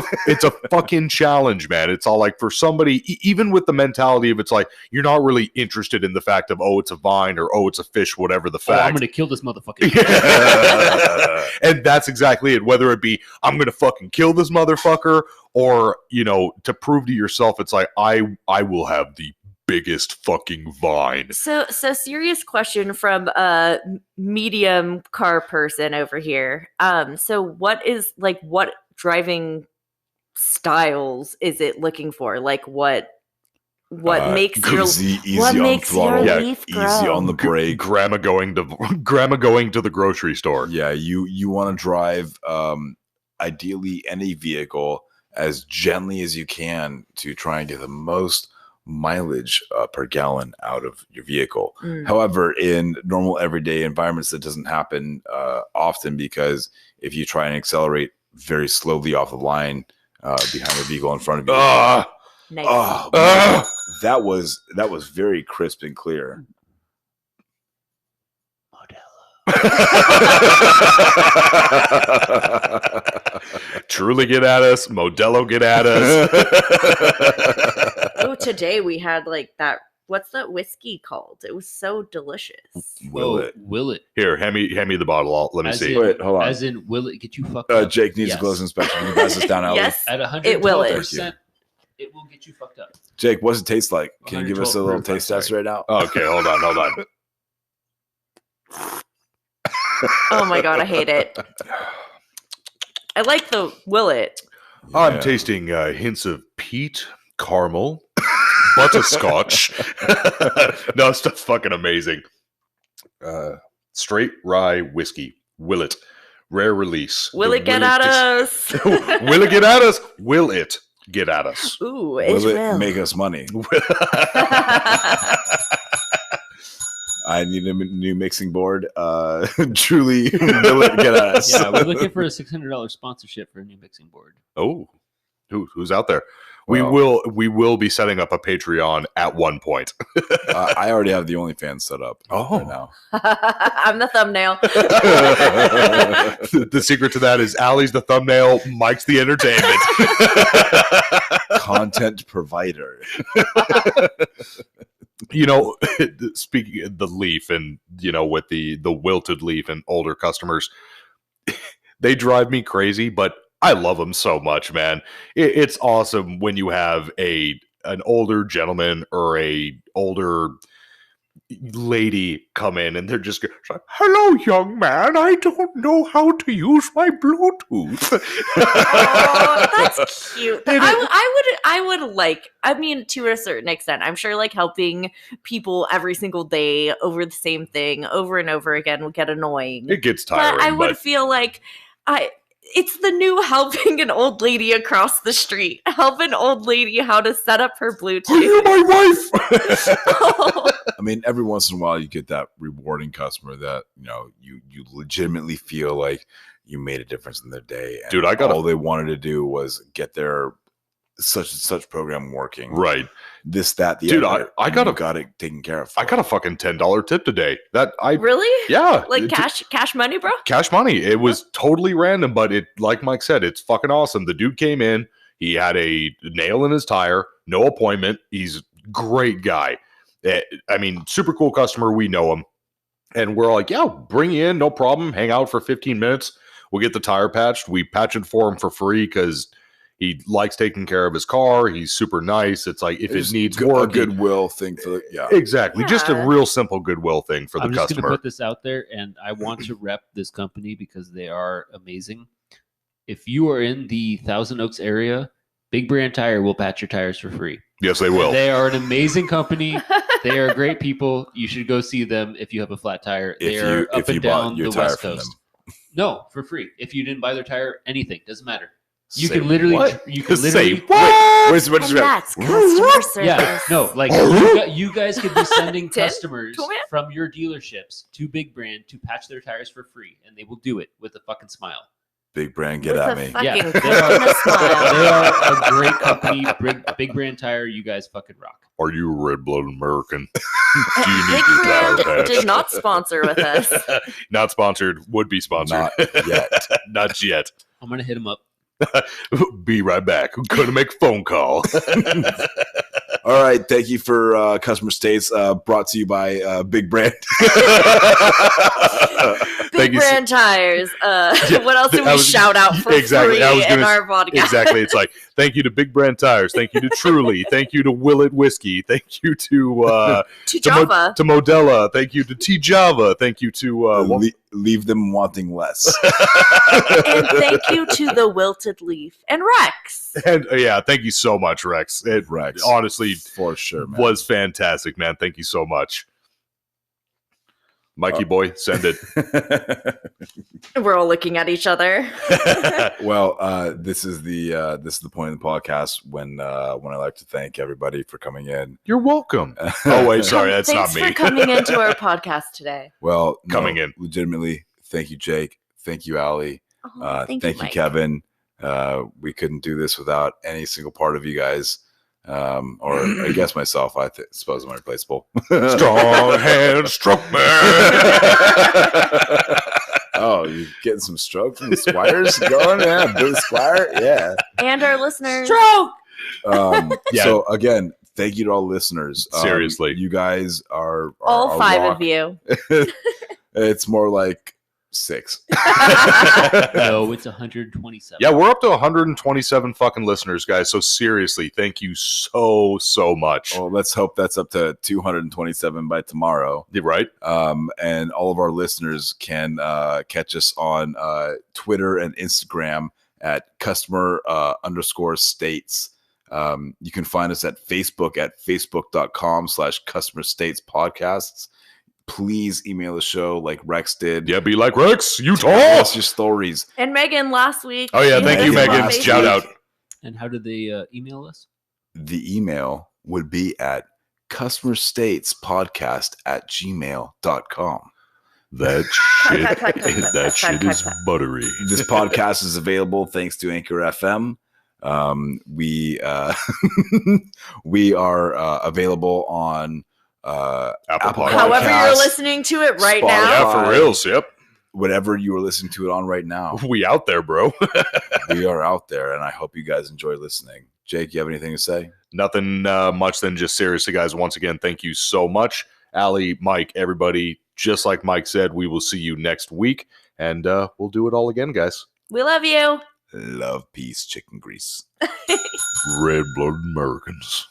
a fucking challenge, man. It's all like for somebody, even with the mentality of it's like you're not really interested in the fact of it's a vine or it's a fish, whatever the fact. I'm gonna kill this motherfucker. And that's exactly it. Whether it be I'm gonna fucking kill this motherfucker, or to prove to yourself, it's like I will have the biggest fucking vine. So serious question from a medium car person over here. So what driving styles is it looking for? Like what makes your easy what on makes throttle, your leaf grow? easy on the brake, grandma going to the grocery store. Yeah, you want to drive ideally any vehicle as gently as you can to try and get the most mileage per gallon out of your vehicle. However, in normal everyday environments, that doesn't happen often, because if you try and accelerate very slowly off the line behind the vehicle in front of you, Nice. that was very crisp and clear. Truly get at us. Modelo get at us. Oh, today we had like that. What's that whiskey called? It was so delicious. Will it? Here, hand me the bottle. Let me see. Wait, hold on. As in, will it get you fucked up? Jake needs Yes. a close inspection. Can you pass this down, Allie? Yes, At 112%, it will. it will get you fucked up. Jake, what's it taste like? Can you give us a little 112 taste test right now? Okay, hold on. Oh my god, I hate it. I like the Willet. I'm Yeah. tasting hints of peat, caramel, butterscotch. No, stuff's fucking amazing. Straight rye whiskey, Willet, rare release. Will The it get Willet at us? Will it get at us? Will it get at us? Ooh, it Will it will. make us money? I need a new mixing board. Truly, will it get at us? Yeah, we're looking for a $600 sponsorship for a new mixing board. Oh, who's out there? Well, we will be setting up a Patreon at one point. I already have the OnlyFans set up. Oh. right now. I'm the thumbnail. The secret to that is Allie's the thumbnail, Mike's the entertainment. Content provider. Speaking of the leaf and with the wilted leaf and older customers, they drive me crazy, but I love them so much, man. It's awesome when you have an older gentleman or a older lady come in and they're just like, "Hello, young man. I don't know how to use my Bluetooth." Oh, that's cute. I would like, I mean, to a certain extent, I'm sure like helping people every single day over the same thing over and over again would get annoying. It gets tiring. But I would feel like it's the new helping an old lady across the street. Help an old lady how to set up her Bluetooth. Are you my wife? Oh. I mean, every once in a while you get that rewarding customer that you legitimately feel like you made a difference in their day. And Dude, all they wanted to do was get their such and such program working. Right. This, that, the Dude, other. I and you got got it taken care of. I got a fucking $10 tip today. Really? Yeah. Like cash money, bro? Cash money. It was totally random, but it, like Mike said, it's fucking awesome. The dude came in, he had a nail in his tire, no appointment. He's a great guy. I mean, super cool customer. We know him. And we're like, yeah, bring you in, no problem. Hang out for 15 minutes. We'll get the tire patched. We patch it for him for free because he likes taking care of his car. He's super nice. It's like if it needs work, a goodwill thing for the exactly. Just a Yeah. real simple goodwill thing for the I'm just going to customer. put this out there, and I want to rep this company because they are amazing. If you are in the Thousand Oaks area, Big Brand Tire will patch your tires for free. Yes, they will. They are an amazing company. They are great people. You should go see them if you have a flat tire. They are up and down the West Coast. No, for free. If you didn't buy their tire, anything doesn't matter. You can literally, Say what? Where's And that's customer service. yeah, no, like you guys could be sending 10? customers Cool, man. from your dealerships to Big Brand to patch their tires for free, and they will do it with a fucking smile. Big Brand, get With at a me. fucking Yeah, cock and a smile. They are a great company. Big Brand Tire, you guys fucking rock. Are you a red-blooded American? Do you need Big your Sour Brand Patch? did not sponsor with us. Not sponsored. Would be sponsored. Not yet. Not yet. I'm gonna hit him up. Be right back. I'm going to make a phone call. All right. Thank you for Customer States, brought to you by Big Brand. Big Brand Tires. What else do I we was- shout out for exactly, I free was in gonna- our podcast? Exactly. It's like, thank you to Big Brand Tires. Thank you to Truly. Thank you to Willet Whiskey. Thank you to To Java. to Modella. Thank you to T Java. Thank you to Leave them wanting less. And thank you to the Wilted Leaf and Rex. and yeah, thank you so much, Rex. It Rex. honestly For sure, man. was fantastic, man. Thank you so much. Mikey boy, send it. We're all looking at each other. Well, this is the point of the podcast when I like to thank everybody for coming in. You're welcome. Oh wait, sorry, that's Thanks not me. for coming into our podcast today. Well, Coming in. legitimately. Thank you, Jake. Thank you, Allie. Oh, Thank you, Mike. Kevin. We couldn't do this without any single part of you guys. Or I guess myself. I suppose I'm irreplaceable. Strong hand struck me. Oh, you're getting some stroke from the Squires going? Yeah, Billy Squire. Yeah. And our listeners. Yeah. So again, thank you to all listeners. Seriously. You guys are All a five rock. of you. It's more like 6. No, it's 127. Yeah, we're up to 127 fucking listeners, guys. So seriously, thank you so much. Well, let's hope that's up to 227 by tomorrow. Right? And all of our listeners can catch us on Twitter and Instagram at customer_states. You can find us at Facebook at facebook.com/customer states podcasts. Please email the show like Rex did. Yeah, be like Rex, you Tell talk. us your stories. And Megan last week. Oh yeah, She thank hit you, us up on Megan. Facebook. Shout out. And how did they email us? The email would be at customerstatespodcast@gmail.com. That shit, that shit is buttery. This podcast is available thanks to Anchor FM. We are available on Apple Podcast. However you're listening to it right Spotify. now. Yeah, for reals. Yep, whatever you are listening to it on right now. we out there, bro. We are out there, and I hope you guys enjoy listening. Jake, you have anything to say? Nothing much than just seriously, guys. Once again, thank you so much, Allie, Mike, everybody. Just like Mike said, we will see you next week, and we'll do it all again, guys. We love you. Love, peace, chicken grease. Red-blooded Americans.